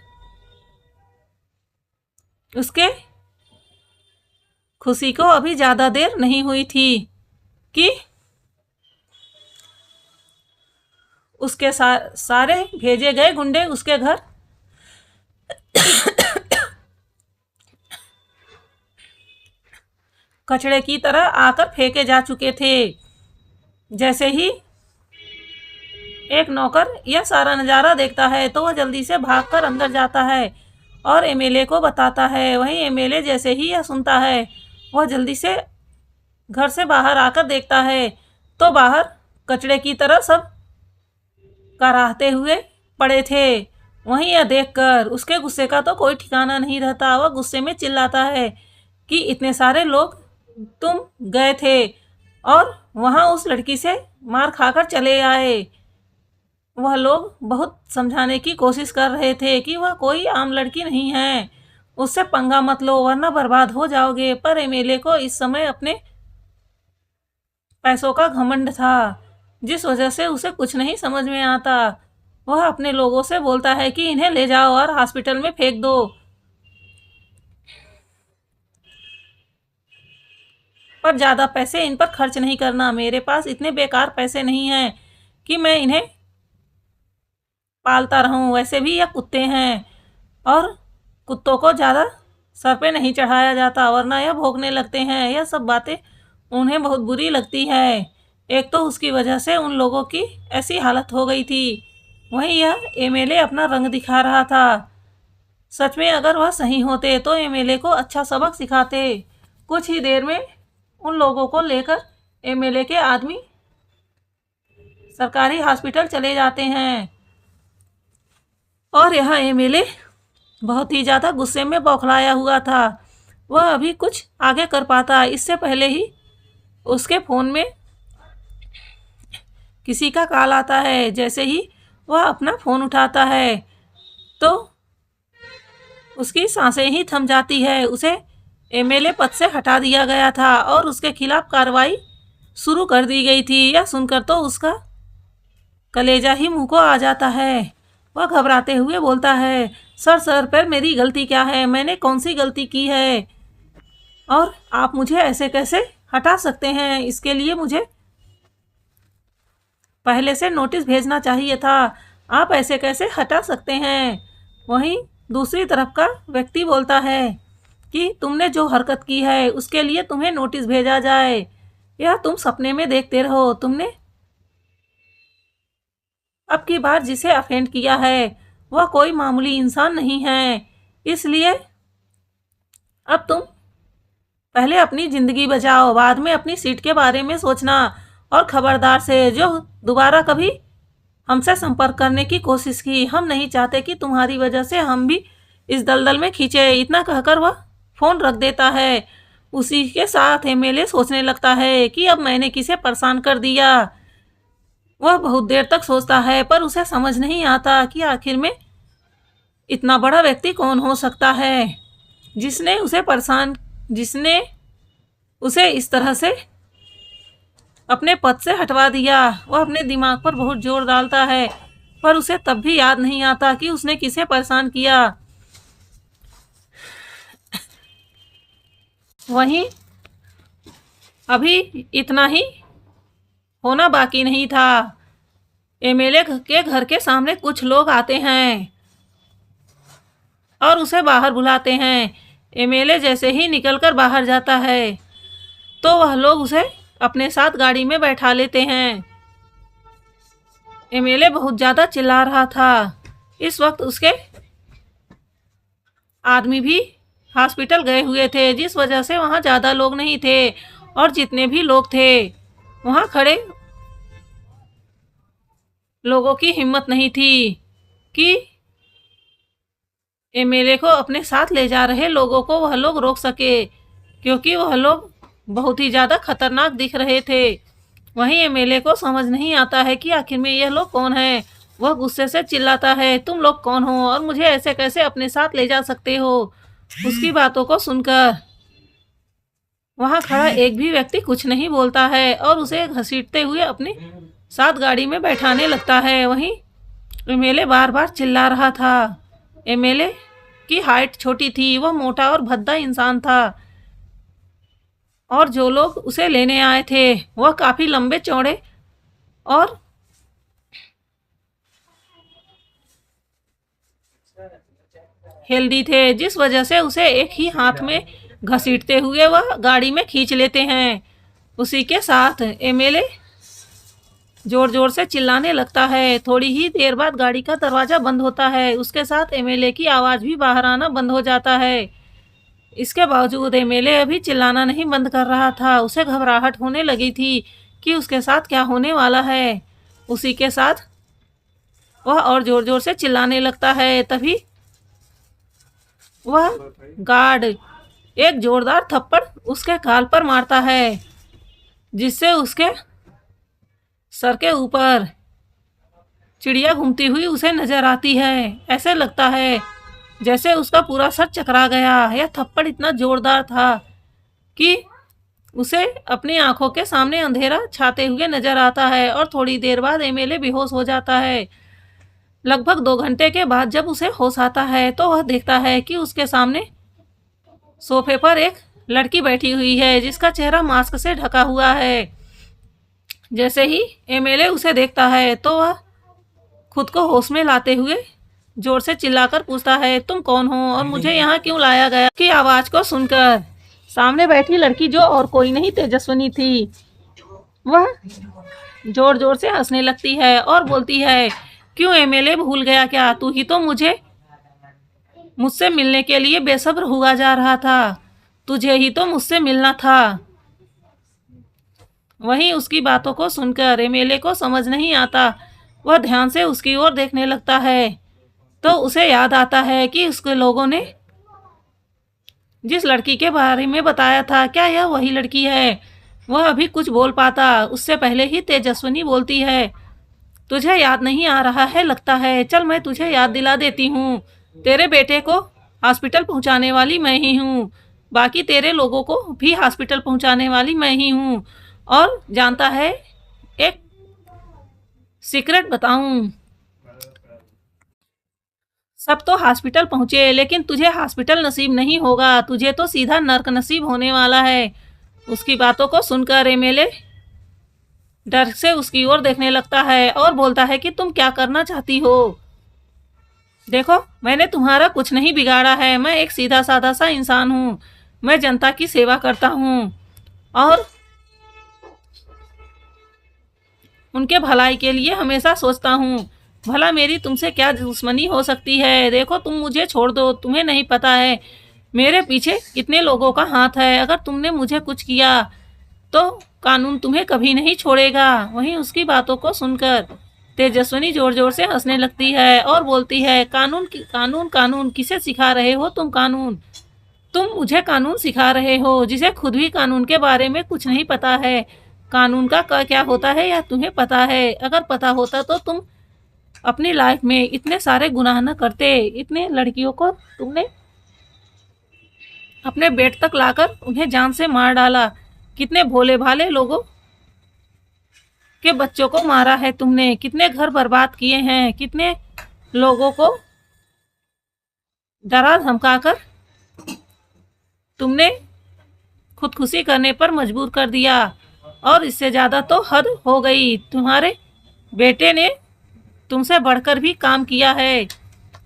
Speaker 1: उसके खुशी को अभी ज्यादा देर नहीं हुई थी कि उसके सारे भेजे गए गुंडे उसके घर कचड़े की तरह आकर फेंके जा चुके थे। जैसे ही एक नौकर यह सारा नज़ारा देखता है तो वह जल्दी से भागकर अंदर जाता है और एमएलए को बताता है। वहीं एमएलए जैसे ही यह सुनता है वह जल्दी से घर से बाहर आकर देखता है तो बाहर कचड़े की तरह सब कराहते हुए पड़े थे। वहीं यह देखकर उसके गुस्से का तो कोई ठिकाना नहीं रहता। वह गुस्से में चिल्लाता है कि इतने सारे लोग तुम गए थे और वहां उस लड़की से मार खाकर चले आए। वह लोग बहुत समझाने की कोशिश कर रहे थे कि वह कोई आम लड़की नहीं है, उससे पंगा मत लो वरना बर्बाद हो जाओगे। पर एमएलए को इस समय अपने पैसों का घमंड था, जिस वजह से उसे कुछ नहीं समझ में आता। वह अपने लोगों से बोलता है कि इन्हें ले जाओ और हॉस्पिटल में फेंक दो, पर ज़्यादा पैसे इन पर खर्च नहीं करना। मेरे पास इतने बेकार पैसे नहीं हैं कि मैं इन्हें पालता रहूं। वैसे भी यह कुत्ते हैं और कुत्तों को ज़्यादा सर पे नहीं चढ़ाया जाता वरना यह भौंकने लगते हैं। यह सब बातें उन्हें बहुत बुरी लगती है। एक तो उसकी वजह से उन लोगों की ऐसी हालत हो गई थी, वहीं यह एमएलए अपना रंग दिखा रहा था। सच में अगर वह सही होते तो एमएलए को अच्छा सबक सिखाते। कुछ ही देर में उन लोगों को लेकर एमएलए के आदमी सरकारी हॉस्पिटल चले जाते हैं और यहाँ एमएलए बहुत ही ज़्यादा गुस्से में बौखलाया हुआ था। वह अभी कुछ आगे कर पाता इससे पहले ही उसके फ़ोन में किसी का कॉल आता है। जैसे ही वह अपना फ़ोन उठाता है तो उसकी सांसें ही थम जाती है। उसे एमएलए पद से हटा दिया गया था और उसके खिलाफ कार्रवाई शुरू कर दी गई थी। यह सुनकर तो उसका कलेजा ही मुंह को आ जाता है। वह घबराते हुए बोलता है, सर पर मेरी गलती क्या है? मैंने कौन सी गलती की है और आप मुझे ऐसे कैसे हटा सकते हैं? इसके लिए मुझे पहले से नोटिस भेजना चाहिए था। आप ऐसे कैसे हटा सकते हैं? वहीं दूसरी तरफ का व्यक्ति बोलता है कि तुमने जो हरकत की है उसके लिए तुम्हें नोटिस भेजा जाए, या तुम सपने में देखते रहो। तुमने अब की बार जिसे अफेंड किया है वह कोई मामूली इंसान नहीं है, इसलिए अब तुम पहले अपनी ज़िंदगी बचाओ, बाद में अपनी सीट के बारे में सोचना। और खबरदार से जो दोबारा कभी हमसे संपर्क करने की कोशिश की, हम नहीं चाहते कि तुम्हारी वजह से हम भी इस दलदल में खींचे। इतना कहकर वह फ़ोन रख देता है। उसी के साथ एमएलए सोचने लगता है कि अब मैंने किसे परेशान कर दिया। वह बहुत देर तक सोचता है पर उसे समझ नहीं आता कि आखिर में इतना बड़ा व्यक्ति कौन हो सकता है जिसने उसे इस तरह से अपने पद से हटवा दिया। वह अपने दिमाग पर बहुत जोर डालता है पर उसे तब भी याद नहीं आता कि उसने किसे परेशान किया। वहीं अभी इतना ही होना बाकी नहीं था। एमएलए के घर के सामने कुछ लोग आते हैं और उसे बाहर बुलाते हैं। एमएलए जैसे ही निकलकर बाहर जाता है तो वह लोग उसे अपने साथ गाड़ी में बैठा लेते हैं एमएलए बहुत ज्यादा चिल्ला रहा था। इस वक्त उसके आदमी भी हॉस्पिटल गए हुए थे, जिस वजह से वहां ज्यादा लोग नहीं थे, और जितने भी लोग थे वहां खड़े लोगों की हिम्मत नहीं थी कि एमएलए को अपने साथ ले जा रहे लोगों को वह लोग रोक सके, क्योंकि वह लोग बहुत ही ज्यादा खतरनाक दिख रहे थे। वहीं एमएलए को समझ नहीं आता है कि आखिर में यह लोग कौन है। वह गुस्से से चिल्लाता है, तुम लोग कौन हो और मुझे ऐसे कैसे अपने साथ ले जा सकते हो। उसकी बातों को सुनकर वहां खड़ा एक भी व्यक्ति कुछ नहीं बोलता है और उसे घसीटते हुए अपने साथ गाड़ी में बैठाने लगता है। वहीं एमएलए बार बार चिल्ला रहा था। एमएलए की हाइट छोटी थी, वह मोटा और भद्दा इंसान था, और जो लोग उसे लेने आए थे वह काफी लंबे चौड़े और हेल्दी थे, जिस वजह से उसे एक ही हाथ में घसीटते हुए वह गाड़ी में खींच लेते हैं। उसी के साथ एमएलए जोर जोर से चिल्लाने लगता है। थोड़ी ही देर बाद गाड़ी का दरवाजा बंद होता है। उसके साथ एमएलए की आवाज भी बाहर आना बंद हो जाता है। इसके बावजूद एमएलए अभी चिल्लाना नहीं बंद कर रहा था। उसे घबराहट होने लगी थी कि उसके साथ क्या होने वाला है। उसी के साथ वह और जोर जोर से चिल्लाने लगता है। तभी वह गार्ड एक जोरदार थप्पड़ उसके गाल पर मारता है, जिससे उसके सर के ऊपर चिड़िया घूमती हुई उसे नजर आती है। ऐसे लगता है जैसे उसका पूरा सर चकरा गया। यह थप्पड़ इतना जोरदार था कि उसे अपनी आंखों के सामने अंधेरा छाते हुए नजर आता है, और थोड़ी देर बाद एमएलए बेहोश हो जाता है। लगभग 2 घंटे के बाद जब उसे होश आता है तो वह देखता है कि उसके सामने सोफे पर एक लड़की बैठी हुई है, जिसका चेहरा मास्क से ढका हुआ है। जैसे ही एमएलए उसे देखता है तो वह खुद को होश में लाते हुए जोर से चिल्लाकर पूछता है, तुम कौन हो और मुझे यहाँ क्यों लाया गया। की आवाज को सुनकर सामने बैठी लड़की, जो और कोई नहीं तेजस्विनी थी, वह जोर जोर से हंसने लगती है और बोलती है, क्यों एमएलए भूल गया क्या? तू ही तो मुझसे मिलने के लिए बेसब्र हुआ जा रहा था। तुझे ही तो मुझसे मिलना था। वहीं उसकी बातों को सुनकर एमएलए को समझ नहीं आता। वह ध्यान से उसकी ओर देखने लगता है तो उसे याद आता है कि उसके लोगों ने जिस लड़की के बारे में बताया था, क्या यह वही लड़की है? वह अभी कुछ बोल पाता उससे पहले ही तेजस्विनी बोलती है, तुझे याद नहीं आ रहा है लगता है। चल मैं तुझे याद दिला देती हूँ। तेरे बेटे को हॉस्पिटल पहुँचाने वाली मैं ही हूँ। बाकी तेरे लोगों को भी हॉस्पिटल पहुँचाने वाली मैं ही हूँ। और जानता है, एक सीक्रेट बताऊं, सब तो हॉस्पिटल पहुंचे लेकिन तुझे हॉस्पिटल नसीब नहीं होगा। तुझे तो सीधा नर्क नसीब होने वाला है। उसकी बातों को सुनकर एमएलए डर से उसकी ओर देखने लगता है और बोलता है कि तुम क्या करना चाहती हो? देखो, मैंने तुम्हारा कुछ नहीं बिगाड़ा है। मैं एक सीधा साधा सा इंसान हूँ। मैं जनता की सेवा करता हूँ और उनके भलाई के लिए हमेशा सोचता हूँ। भला मेरी तुमसे क्या दुश्मनी हो सकती है? देखो, तुम मुझे छोड़ दो। तुम्हें नहीं पता है मेरे पीछे कितने लोगों का हाथ है। अगर तुमने मुझे कुछ किया तो कानून तुम्हें कभी नहीं छोड़ेगा। वहीं उसकी बातों को सुनकर तेजस्विनी जोर जोर से हंसने लगती है और बोलती है, कानून कानून कानून किसे सिखा रहे हो तुम? कानून? तुम मुझे कानून सिखा रहे हो, जिसे खुद भी कानून के बारे में कुछ नहीं पता है। कानून का क्या होता है या तुम्हें पता है? अगर पता होता तो तुम अपनी लाइफ में इतने सारे गुनाह न करते। इतने लड़कियों को तुमने अपने बेड तक लाकर उन्हें जान से मार डाला। कितने भोले भाले लोगों के बच्चों को मारा है तुमने। कितने घर बर्बाद किए हैं। कितने लोगों को डरा धमकाकर तुमने खुदकुशी करने पर मजबूर कर दिया। और इससे ज्यादा तो हद हो गई। तुम्हारे बेटे ने तुमसे बढ़कर भी काम किया है।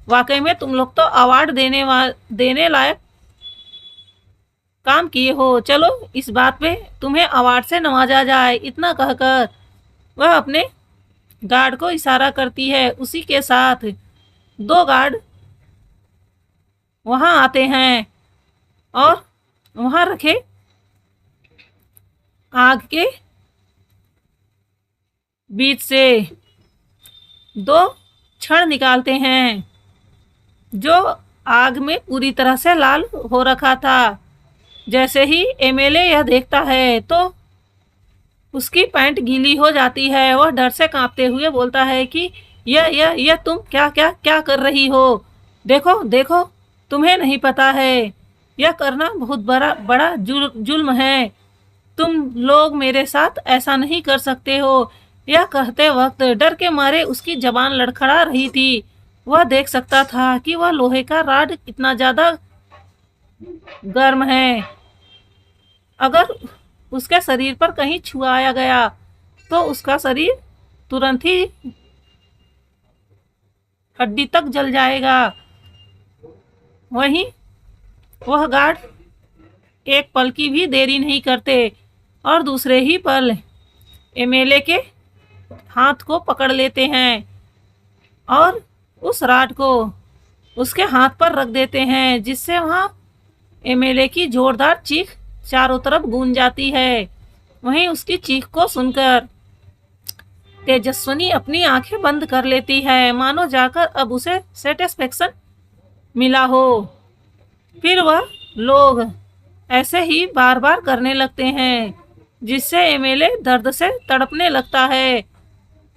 Speaker 1: वाकई में तुम लोग तो अवार्ड देने लायक काम किए हो। चलो, इस बात पे तुम्हें अवार्ड से नवाजा जाए। इतना कहकर वह अपने गार्ड को इशारा करती है। उसी के साथ 2 गार्ड वहां आते हैं और वहां रखे आग के बीच से 2 छड़ निकालते हैं जो आग में पूरी तरह से लाल हो रखा था। जैसे ही एमएलए यह देखता है तो उसकी पैंट गीली हो जाती है। वह डर से कांपते हुए बोलता है कि यह तुम क्या क्या क्या कर रही हो? देखो देखो, तुम्हें नहीं पता है, यह करना बहुत बड़ा जुल्म है। तुम लोग मेरे साथ ऐसा नहीं कर सकते हो। यह कहते वक्त डर के मारे उसकी जबान लड़खड़ा रही थी। वह देख सकता था कि वह लोहे का रॉड कितना ज्यादा गर्म है। अगर उसके शरीर पर कहीं छुआया गया तो उसका शरीर तुरंत ही हड्डी तक जल जाएगा। वहीं वह गार्ड एक पल की भी देरी नहीं करते और दूसरे ही पल एमएलए के हाथ को पकड़ लेते हैं और उस रॉड को उसके हाथ पर रख देते हैं, जिससे वहां एमएलए की जोरदार चीख चारों तरफ गूंज जाती है। वहीं उसकी चीख को सुनकर तेजस्विनी अपनी आंखें बंद कर लेती है, मानो जाकर अब उसे सेटिस्फेक्शन मिला हो। फिर वह लोग ऐसे ही बार बार करने लगते हैं, जिससे एमएलए दर्द से तड़पने लगता है।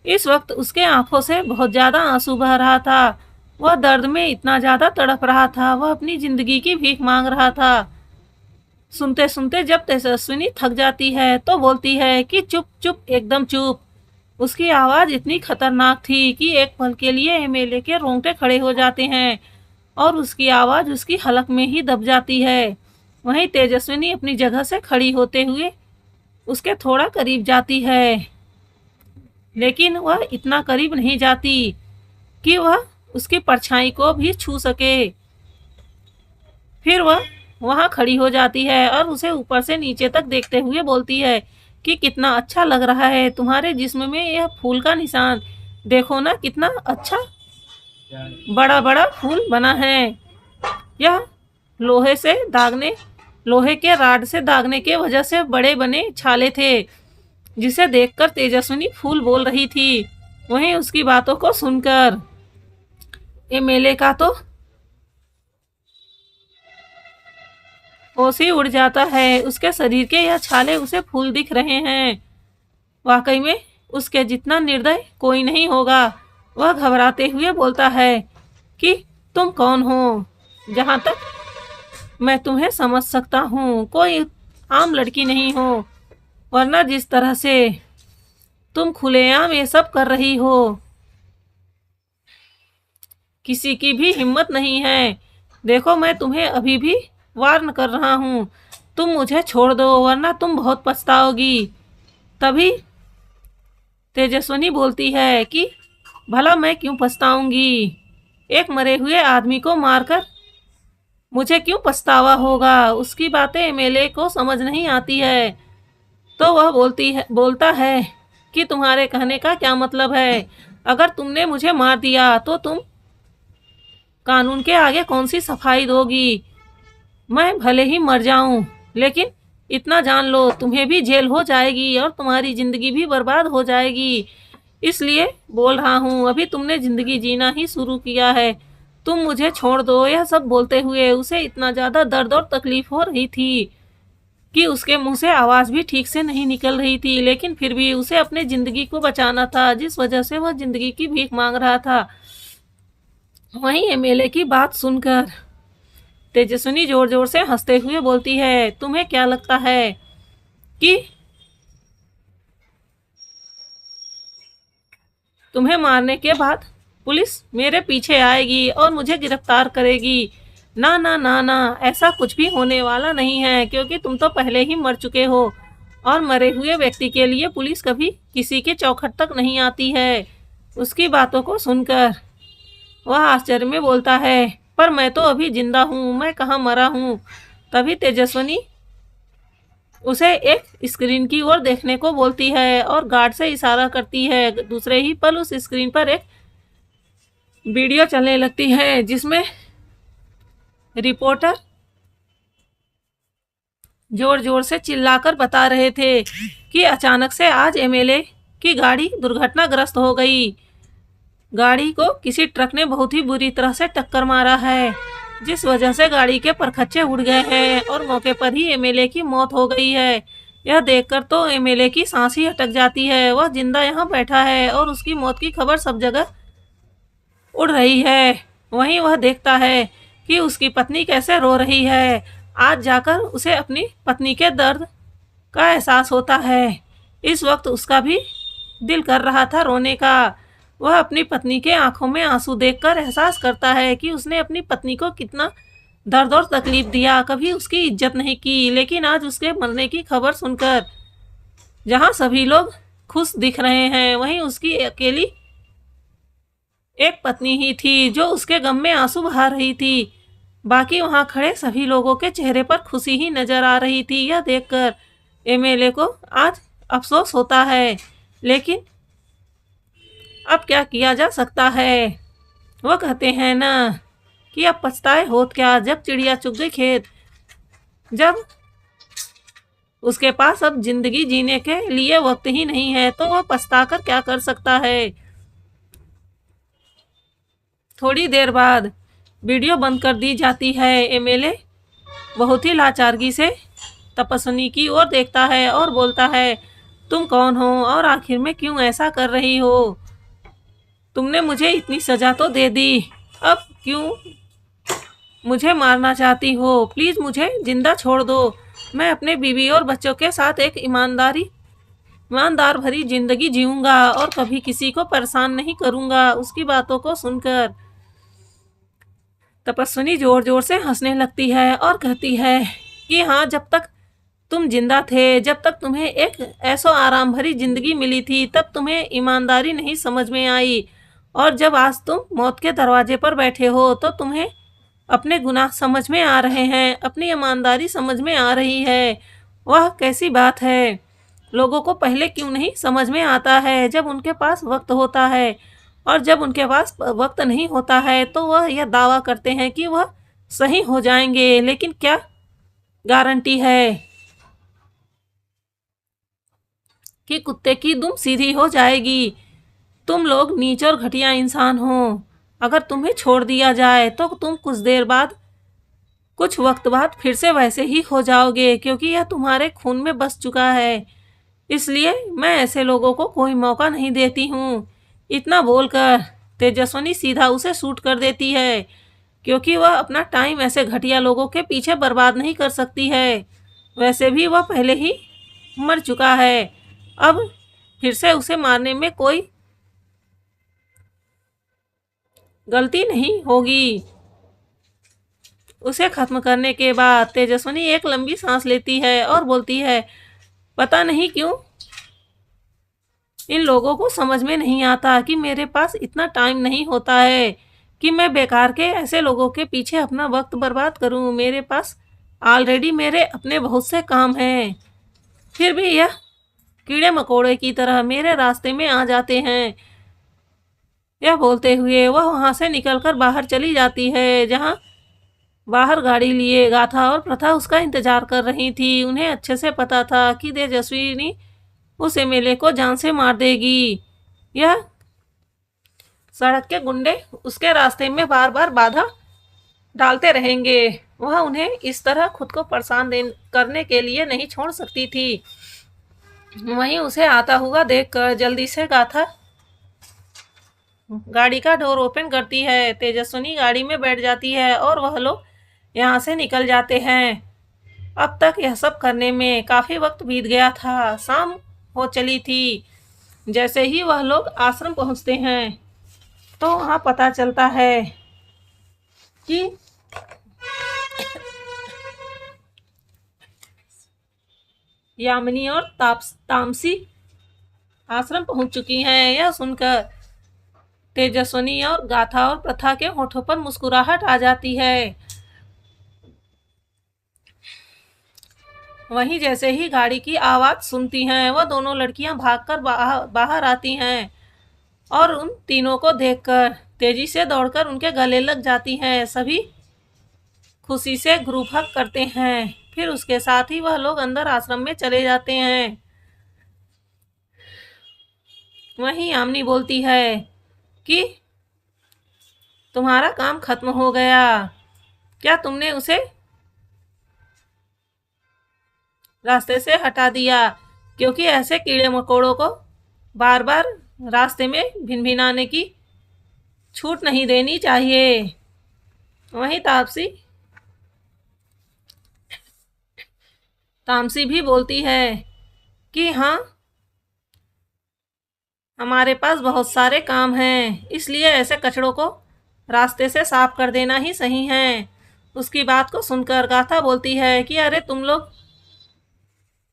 Speaker 1: इस वक्त उसके आंखों से बहुत ज्यादा आंसू बह रहा था। वह दर्द में इतना ज्यादा तड़प रहा था, वह अपनी जिंदगी की भीख मांग रहा था। सुनते सुनते जब तेजस्विनी थक जाती है तो बोलती है कि चुप चुप, एकदम चुप। उसकी आवाज इतनी खतरनाक थी कि एक पल के लिए एमएलए के रोंगटे खड़े हो जाते हैं और उसकी आवाज उसकी हलक में ही दब जाती है। वहीं तेजस्विनी अपनी जगह से खड़ी होते हुए उसके थोड़ा करीब जाती है, लेकिन वह इतना करीब नहीं जाती कि वह उसकी परछाई को भी छू सके। फिर वह वहां खड़ी हो जाती है और उसे ऊपर से नीचे तक देखते हुए बोलती है कि कितना अच्छा लग रहा है तुम्हारे जिस्म में यह फूल का निशान। देखो ना, कितना अच्छा बड़ा बड़ा फूल बना है। यह लोहे के राड से दागने के वजह से बड़े बने छाले थे, जिसे देखकर तेजस्विनी फूल बोल रही थी। वहीं उसकी बातों को सुनकर एमएलए का तो होश ही उड़ जाता है। उसके शरीर के यह छाले उसे फूल दिख रहे हैं। वाकई में उसके जितना निर्दय कोई नहीं होगा। वह घबराते हुए बोलता है कि तुम कौन हो? जहां तक मैं तुम्हें समझ सकता हूँ, कोई आम लड़की नहीं हो, वरना जिस तरह से तुम खुलेआम ये सब कर रही हो, किसी की भी हिम्मत नहीं है। देखो, मैं तुम्हें अभी भी वार्न कर रहा हूँ, तुम मुझे छोड़ दो वरना तुम बहुत पछताओगी। तभी तेजस्विनी बोलती है कि भला मैं क्यों पछताऊंगी? एक मरे हुए आदमी को मारकर मुझे क्यों पछतावा होगा? उसकी बातें एमएलए को समझ नहीं आती है, तो वह बोलता है कि तुम्हारे कहने का क्या मतलब है? अगर तुमने मुझे मार दिया तो तुम कानून के आगे कौन सी सफाई दोगी? मैं भले ही मर जाऊं, लेकिन इतना जान लो, तुम्हें भी जेल हो जाएगी और तुम्हारी जिंदगी भी बर्बाद हो जाएगी। इसलिए बोल रहा हूँ, अभी तुमने जिंदगी जीना ही शुरू किया है, तुम मुझे छोड़ दो। यह सब बोलते हुए उसे इतना ज्यादा दर्द और तकलीफ हो रही थी कि उसके मुंह से आवाज भी ठीक से नहीं निकल रही थी, लेकिन फिर भी उसे अपने जिंदगी को बचाना था, जिस वजह से वह जिंदगी की भीख मांग रहा था। वहीं एमएलए की बात सुनकर तेजस्विनी जोर जोर से हंसते हुए बोलती है, तुम्हें क्या लगता है कि तुम्हें मारने के बाद पुलिस मेरे पीछे आएगी और मुझे गिरफ्तार करेगी? ना ना ना ना, ऐसा कुछ भी होने वाला नहीं है, क्योंकि तुम तो पहले ही मर चुके हो और मरे हुए व्यक्ति के लिए पुलिस कभी किसी के चौखट तक नहीं आती है। उसकी बातों को सुनकर वह आश्चर्य में बोलता है, पर मैं तो अभी जिंदा हूँ, मैं कहाँ मरा हूँ? तभी तेजस्विनी उसे एक स्क्रीन की ओर देखने को बोलती है और गार्ड से इशारा करती है। दूसरे ही पल उस स्क्रीन पर एक वीडियो चलने लगती है जिसमें रिपोर्टर जोर जोर से चिल्लाकर बता रहे थे कि अचानक से आज एमएलए की गाड़ी दुर्घटनाग्रस्त हो गई। गाड़ी को किसी ट्रक ने बहुत ही बुरी तरह से टक्कर मारा है, जिस वजह से गाड़ी के परखच्चे उड़ गए हैं और मौके पर ही एमएलए की मौत हो गई है। यह देखकर तो एमएलए की सांस ही अटक जाती है। वह जिंदा यहाँ बैठा है और उसकी मौत की खबर सब जगह उड़ रही है। वहीं वह देखता है कि उसकी पत्नी कैसे रो रही है। आज जाकर उसे अपनी पत्नी के दर्द का एहसास होता है। इस वक्त उसका भी दिल कर रहा था रोने का। वह अपनी पत्नी के आंखों में आंसू देखकर एहसास करता है कि उसने अपनी पत्नी को कितना दर्द और तकलीफ दिया, कभी उसकी इज्जत नहीं की। लेकिन आज उसके मरने की खबर सुनकर जहां सभी लोग खुश दिख रहे हैं, वहीं उसकी अकेली एक पत्नी ही थी जो उसके गम में आंसू बहा रही थी। बाकी वहां खड़े सभी लोगों के चेहरे पर खुशी ही नजर आ रही थी। यह देखकर एमएलए को आज अफसोस होता है, लेकिन अब क्या किया जा सकता है। वह कहते हैं ना कि अब पछताए होत क्या, जब चिड़िया चुग गई खेत। जब उसके पास अब जिंदगी जीने के लिए वक्त ही नहीं है तो वह पछता कर क्या कर सकता है। थोड़ी देर बाद वीडियो बंद कर दी जाती है। एमएलए बहुत ही लाचारगी से तपस्विनी की ओर देखता है और बोलता है, तुम कौन हो और आखिर में क्यों ऐसा कर रही हो? तुमने मुझे इतनी सजा तो दे दी, अब क्यों मुझे मारना चाहती हो? प्लीज मुझे जिंदा छोड़ दो। मैं अपने बीवी और बच्चों के साथ एक ईमानदार भरी जिंदगी जीऊंगा और कभी किसी को परेशान नहीं करूंगा। उसकी बातों को सुनकर तपस्विनी जोर जोर से हंसने लगती है और कहती है कि हाँ, जब तक तुम जिंदा थे, जब तक तुम्हें एक ऐसो आराम भरी जिंदगी मिली थी, तब तुम्हें ईमानदारी नहीं समझ में आई। और जब आज तुम मौत के दरवाजे पर बैठे हो तो तुम्हें अपने गुनाह समझ में आ रहे हैं, अपनी ईमानदारी समझ में आ रही है। वह कैसी बात है, लोगों को पहले क्यों नहीं समझ में आता है जब उनके पास वक्त होता है, और जब उनके पास वक्त नहीं होता है तो वह यह दावा करते हैं कि वह सही हो जाएंगे। लेकिन क्या गारंटी है कि कुत्ते की दुम सीधी हो जाएगी? तुम लोग नीच और घटिया इंसान हो। अगर तुम्हें छोड़ दिया जाए तो तुम कुछ वक्त बाद फिर से वैसे ही हो जाओगे, क्योंकि यह तुम्हारे खून में बस चुका है। इसलिए मैं ऐसे लोगों को कोई मौका नहीं देती हूँ। इतना बोलकर तेजस्विनी सीधा उसे शूट कर देती है, क्योंकि वह अपना टाइम ऐसे घटिया लोगों के पीछे बर्बाद नहीं कर सकती है। वैसे भी वह पहले ही मर चुका है, अब फिर से उसे मारने में कोई गलती नहीं होगी। उसे खत्म करने के बाद तेजस्विनी एक लंबी सांस लेती है और बोलती है, पता नहीं क्यों इन लोगों को समझ में नहीं आता कि मेरे पास इतना टाइम नहीं होता है कि मैं बेकार के ऐसे लोगों के पीछे अपना वक्त बर्बाद करूं। मेरे पास ऑलरेडी मेरे अपने बहुत से काम हैं, फिर भी यह कीड़े मकोड़े की तरह मेरे रास्ते में आ जाते हैं। यह बोलते हुए वह वहां से निकलकर बाहर चली जाती है, जहां बाहर गाड़ी लिए गाथा और प्रथा उसका इंतजार कर रही थी। उन्हें अच्छे से पता था कि तेजस्विनी उस एमएलए को जान से मार देगी। यह सड़क के गुंडे उसके रास्ते में बार बार बाधा डालते रहेंगे। वह उन्हें इस तरह खुद को परेशान करने के लिए नहीं छोड़ सकती थी। वहीं उसे आता हुआ देखकर जल्दी से गाथा गाड़ी का डोर ओपन करती है। तेजस्विनी गाड़ी में बैठ जाती है और वह लोग यहाँ से निकल जाते हैं। अब तक यह सब करने में काफी वक्त बीत गया था। शाम हो चली थी। जैसे ही वह लोग आश्रम पहुंचते हैं तो वहां पता चलता है कि यामिनी और तामसी आश्रम पहुंच चुकी हैं। यह सुनकर तेजस्विनी और गाथा और प्रथा के होठों पर मुस्कुराहट आ जाती है। वहीं जैसे ही गाड़ी की आवाज़ सुनती हैं, वह दोनों लड़कियां भागकर बाहर आती हैं और उन तीनों को देखकर तेजी से दौड़कर उनके गले लग जाती हैं। सभी खुशी से ग्रुप हग करते हैं। फिर उसके साथ ही वह लोग अंदर आश्रम में चले जाते हैं। वहीं यामिनी बोलती है कि तुम्हारा काम खत्म हो गया। क्या तुमने उसे रास्ते से हटा दिया? क्योंकि ऐसे कीड़े मकोड़ों को बार बार रास्ते में भिनभिनाने की छूट नहीं देनी चाहिए। वहीं तामसी भी बोलती है कि हाँ, हमारे पास बहुत सारे काम हैं, इसलिए ऐसे कचड़ों को रास्ते से साफ कर देना ही सही है। उसकी बात को सुनकर गाथा बोलती है कि अरे तुम लोग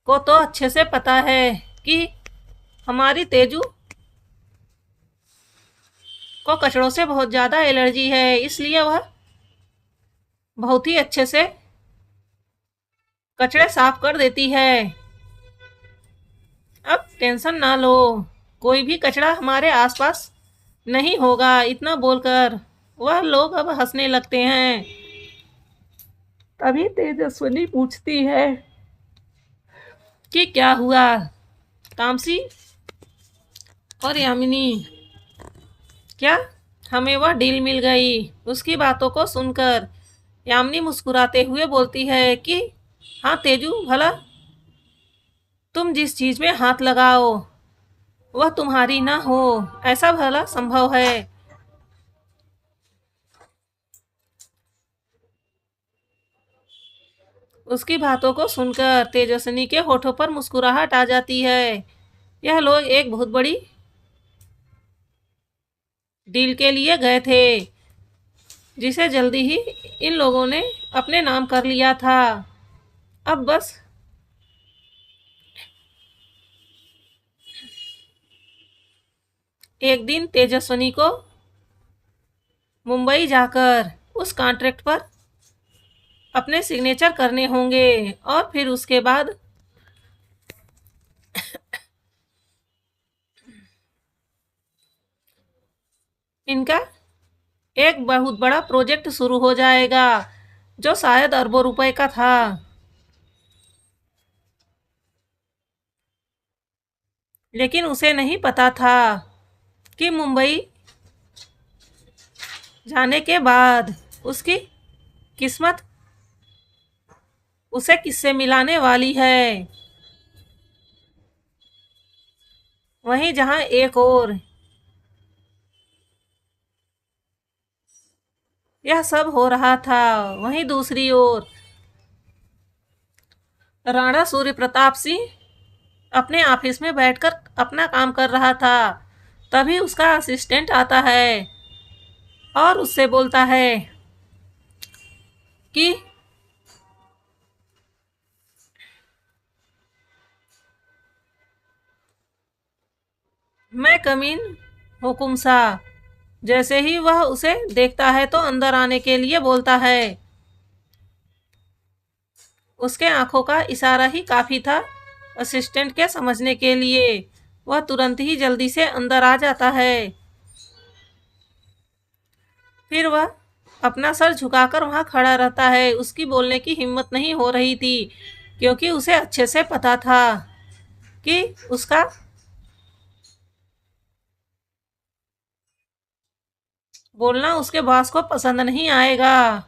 Speaker 1: को तो अच्छे से पता है कि हमारी तेजू को कचड़ों से बहुत ज़्यादा एलर्जी है, इसलिए वह बहुत ही अच्छे से कचड़े साफ कर देती है। अब टेंशन ना लो, कोई भी कचड़ा हमारे आसपास नहीं होगा। इतना बोलकर वह लोग अब हंसने लगते हैं। तभी तेजस्विनी पूछती है कि क्या हुआ? तामसी और यामिनी, क्या हमें वह डील मिल गई? उसकी बातों को सुनकर यामिनी मुस्कुराते हुए बोलती है कि हाँ तेजू, भला तुम जिस चीज में हाथ लगाओ वह तुम्हारी ना हो, ऐसा भला संभव है? उसकी बातों को सुनकर तेजस्विनी के होठों पर मुस्कुराहट आ जाती है। यह लोग एक बहुत बड़ी डील के लिए गए थे, जिसे जल्दी ही इन लोगों ने अपने नाम कर लिया था। अब बस एक दिन तेजस्विनी को मुंबई जाकर उस कॉन्ट्रैक्ट पर अपने सिग्नेचर करने होंगे और फिर उसके बाद इनका एक बहुत बड़ा प्रोजेक्ट शुरू हो जाएगा, जो शायद अरबों रुपए का था। लेकिन उसे नहीं पता था कि मुंबई जाने के बाद उसकी किस्मत उसे किससे मिलाने वाली है। वहीं जहां एक और यह सब हो रहा था, वहीं दूसरी ओर राणा सूर्य प्रताप सिंह अपने ऑफिस में बैठकर अपना काम कर रहा था। तभी उसका असिस्टेंट आता है और उससे बोलता है कि मैं कमीन हुकुम सा। जैसे ही वह उसे देखता है तो अंदर आने के लिए बोलता है। उसके आंखों का इशारा ही काफी था असिस्टेंट के समझने के लिए। वह तुरंत ही जल्दी से अंदर आ जाता है। फिर वह अपना सर झुकाकर वहां खड़ा रहता है। उसकी बोलने की हिम्मत नहीं हो रही थी, क्योंकि उसे अच्छे से पता था कि उसका बोलना उसके बॉस को पसंद नहीं आएगा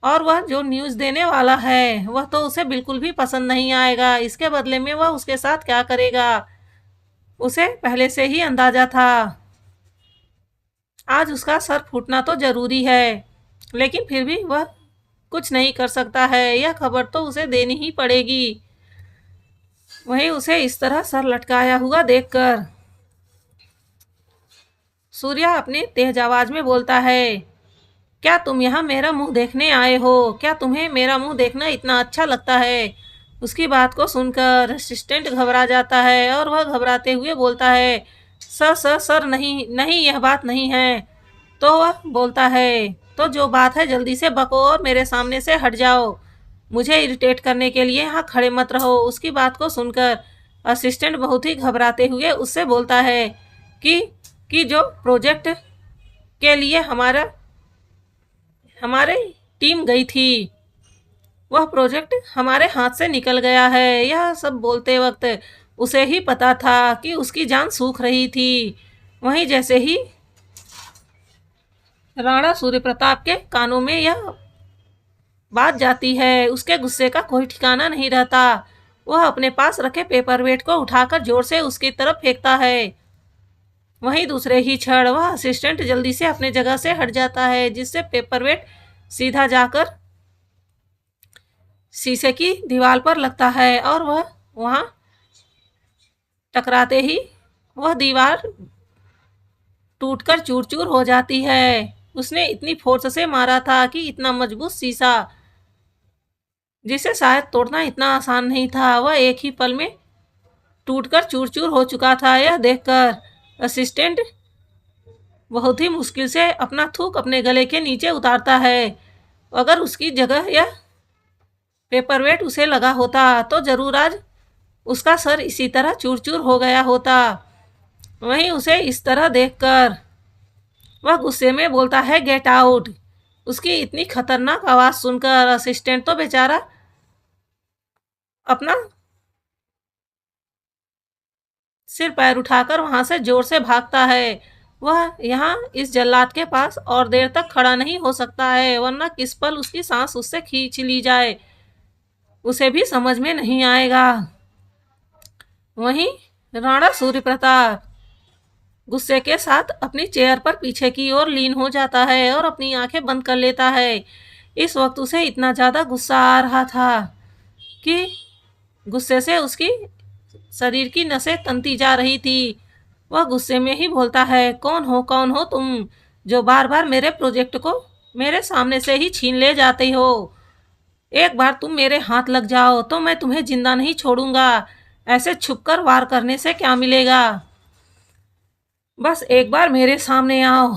Speaker 1: और वह जो न्यूज़ देने वाला है वह तो उसे बिल्कुल भी पसंद नहीं आएगा। इसके बदले में वह उसके साथ क्या करेगा, उसे पहले से ही अंदाजा था। आज उसका सर फूटना तो जरूरी है, लेकिन फिर भी वह कुछ नहीं कर सकता है। यह खबर तो उसे देनी ही पड़ेगी। वहीं उसे इस तरह सर लटकाया हुआ देखकर सूर्या अपनी तेज आवाज में बोलता है, क्या तुम यहाँ मेरा मुंह देखने आए हो? क्या तुम्हें मेरा मुंह देखना इतना अच्छा लगता है? उसकी बात को सुनकर असिस्टेंट घबरा जाता है और वह घबराते हुए बोलता है, सर सर सर, नहीं नहीं, यह बात नहीं है। तो वह बोलता है, तो जो बात है जल्दी से बको और मेरे सामने से हट जाओ। मुझे इरिटेट करने के लिए यहाँ खड़े मत रहो। उसकी बात को सुनकर असिस्टेंट बहुत ही घबराते हुए उससे बोलता है कि जो प्रोजेक्ट के लिए हमारे टीम गई थी, वह प्रोजेक्ट हमारे हाथ से निकल गया है। यह सब बोलते वक्त उसे ही पता था कि उसकी जान सूख रही थी। वहीं जैसे ही राणा सूर्य प्रताप के कानों में यह बात जाती है, उसके गुस्से का कोई ठिकाना नहीं रहता। वह अपने पास रखे पेपरवेट को उठाकर जोर से उसकी तरफ फेंकता है। वहीं दूसरे ही क्षण वह असिस्टेंट जल्दी से अपने जगह से हट जाता है, जिससे पेपरवेट सीधा जाकर शीशे की दीवार पर लगता है और वह वहां टकराते ही वह दीवार टूटकर चूर चूर हो जाती है। उसने इतनी फोर्स से मारा था कि इतना मजबूत शीशा, जिसे शायद तोड़ना इतना आसान नहीं था, वह एक ही पल में टूटकर चूर चूर हो चुका था। यह देखकर असिस्टेंट बहुत ही मुश्किल से अपना थूक अपने गले के नीचे उतारता है। अगर उसकी जगह यह पेपरवेट उसे लगा होता तो जरूर आज उसका सर इसी तरह चूर चूर हो गया होता। वहीं उसे इस तरह देखकर वह गुस्से में बोलता है, गेट आउट। उसकी इतनी खतरनाक आवाज सुनकर असिस्टेंट तो बेचारा अपना सिर पैर उठाकर वहां से जोर से भागता है। वह यहाँ इस जल्लाद के पास और देर तक खड़ा नहीं हो सकता है, वरना किस पल उसकी सांस उससे खींच ली जाए उसे भी समझ में नहीं आएगा। वहीं राणा सूर्य प्रताप गुस्से के साथ अपनी चेयर पर पीछे की ओर लीन हो जाता है और अपनी आंखें बंद कर लेता है। इस वक्त उसे इतना ज्यादा गुस्सा आ रहा था कि गुस्से से उसकी शरीर की नसें तनती जा रही थी। वह गुस्से में ही बोलता है, कौन हो तुम, जो बार बार मेरे प्रोजेक्ट को मेरे सामने से ही छीन ले जाते हो। एक बार तुम मेरे हाथ लग जाओ तो मैं तुम्हें जिंदा नहीं छोड़ूंगा। ऐसे छुपकर वार करने से क्या मिलेगा। बस एक बार मेरे सामने आओ,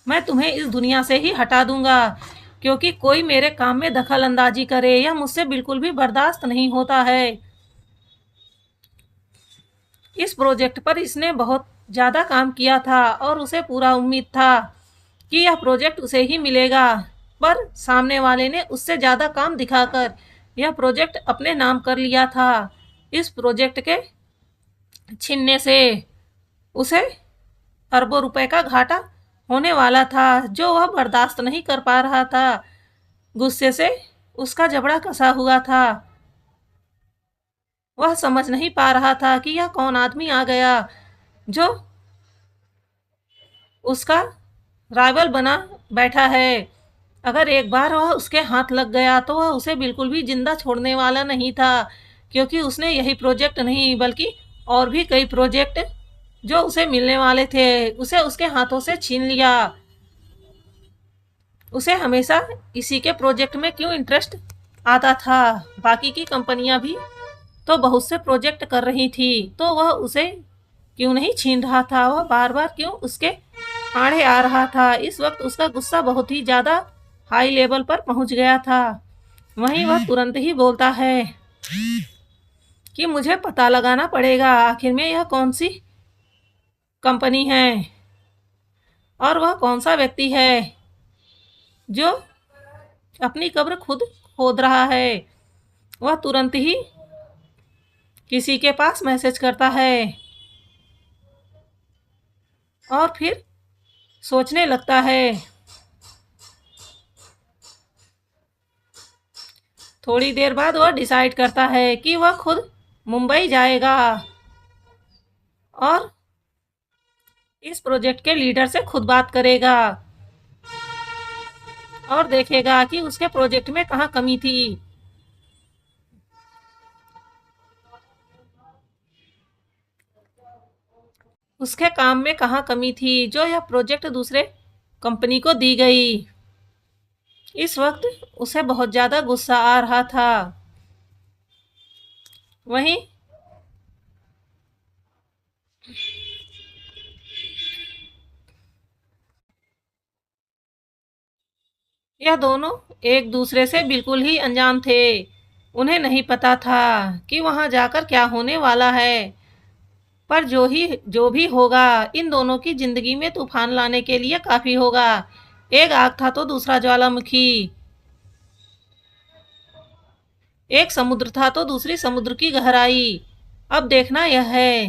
Speaker 1: मैं तुम्हें इस दुनिया से ही हटा दूंगा। क्योंकि कोई मेरे काम में दखल अंदाजी करे यह मुझसे बिल्कुल भी बर्दाश्त नहीं होता है। इस प्रोजेक्ट पर इसने बहुत ज़्यादा काम किया था और उसे पूरा उम्मीद था कि यह प्रोजेक्ट उसे ही मिलेगा, पर सामने वाले ने उससे ज़्यादा काम दिखाकर यह प्रोजेक्ट अपने नाम कर लिया था। इस प्रोजेक्ट के छीनने से उसे अरबों रुपए का घाटा होने वाला था, जो वह बर्दाश्त नहीं कर पा रहा था। गुस्से से उसका जबड़ा कसा हुआ था। वह समझ नहीं पा रहा था कि यह कौन आदमी आ गया जो उसका राइवल बना बैठा है। अगर एक बार वह उसके हाथ लग गया तो वह उसे बिल्कुल भी जिंदा छोड़ने वाला नहीं था, क्योंकि उसने यही प्रोजेक्ट नहीं बल्कि और भी कई प्रोजेक्ट जो उसे मिलने वाले थे उसे उसके हाथों से छीन लिया। उसे हमेशा इसी के प्रोजेक्ट में क्यों इंटरेस्ट आता था। बाकी की कंपनियां भी तो बहुत से प्रोजेक्ट कर रही थी, तो वह उसे क्यों नहीं छीन रहा था। वह बार बार क्यों उसके आड़े आ रहा था। इस वक्त उसका गुस्सा बहुत ही ज्यादा हाई लेवल पर पहुंच गया था। वहीं वह तुरंत ही बोलता है कि मुझे पता लगाना पड़ेगा आखिर में यह कौन सी कंपनी है और वह कौन सा व्यक्ति है जो अपनी कब्र खुद खोद रहा है। वह तुरंत ही किसी के पास मैसेज करता है और फिर सोचने लगता है। थोड़ी देर बाद वह डिसाइड करता है कि वह खुद मुंबई जाएगा और इस प्रोजेक्ट के लीडर से खुद बात करेगा और देखेगा कि उसके प्रोजेक्ट में कहाँ कमी थी। उसके काम में कहाँ कमी थी जो यह प्रोजेक्ट दूसरे कंपनी को दी गई। इस वक्त उसे बहुत ज़्यादा गुस्सा आ रहा था। वहीं यह दोनों एक दूसरे से बिल्कुल ही अनजान थे। उन्हें नहीं पता था कि वहां जाकर क्या होने वाला है, पर जो भी होगा इन दोनों की जिंदगी में तूफान लाने के लिए काफी होगा। एक आग था तो दूसरा ज्वालामुखी, एक समुद्र था तो दूसरी समुद्र की गहराई। अब देखना यह है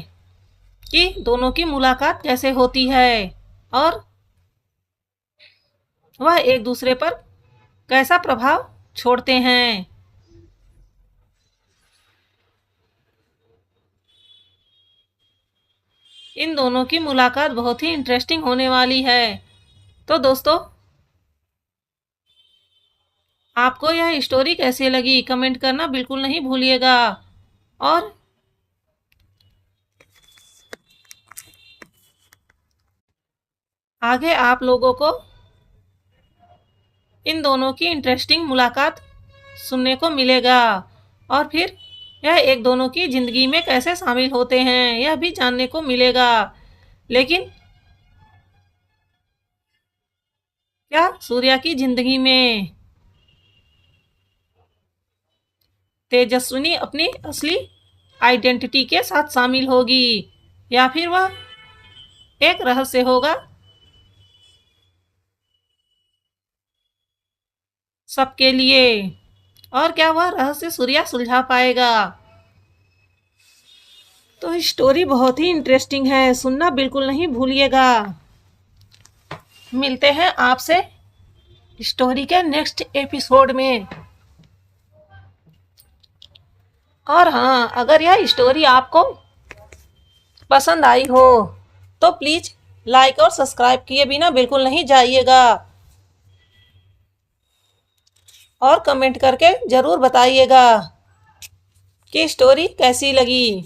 Speaker 1: कि दोनों की मुलाकात कैसे होती है और वह एक दूसरे पर कैसा प्रभाव छोड़ते हैं। इन दोनों की मुलाकात बहुत ही इंटरेस्टिंग होने वाली है। तो दोस्तों, आपको यह स्टोरी कैसी लगी कमेंट करना बिल्कुल नहीं भूलिएगा। और आगे आप लोगों को इन दोनों की इंटरेस्टिंग मुलाकात सुनने को मिलेगा और फिर यह एक दोनों की जिंदगी में कैसे शामिल होते हैं यह भी जानने को मिलेगा। लेकिन क्या सूर्या की जिंदगी में तेजस्विनी अपनी असली आइडेंटिटी के साथ शामिल होगी या फिर वह एक रहस्य होगा सबके लिए, और क्या वह रहस्य सूर्या सुलझा पाएगा। तो स्टोरी बहुत ही इंटरेस्टिंग है, सुनना बिल्कुल नहीं भूलिएगा। मिलते हैं आपसे स्टोरी के नेक्स्ट एपिसोड में। और हाँ, अगर यह स्टोरी आपको पसंद आई हो तो प्लीज लाइक और सब्सक्राइब किए बिना बिल्कुल नहीं जाइएगा और कमेंट करके जरूर बताइएगा कि स्टोरी कैसी लगी।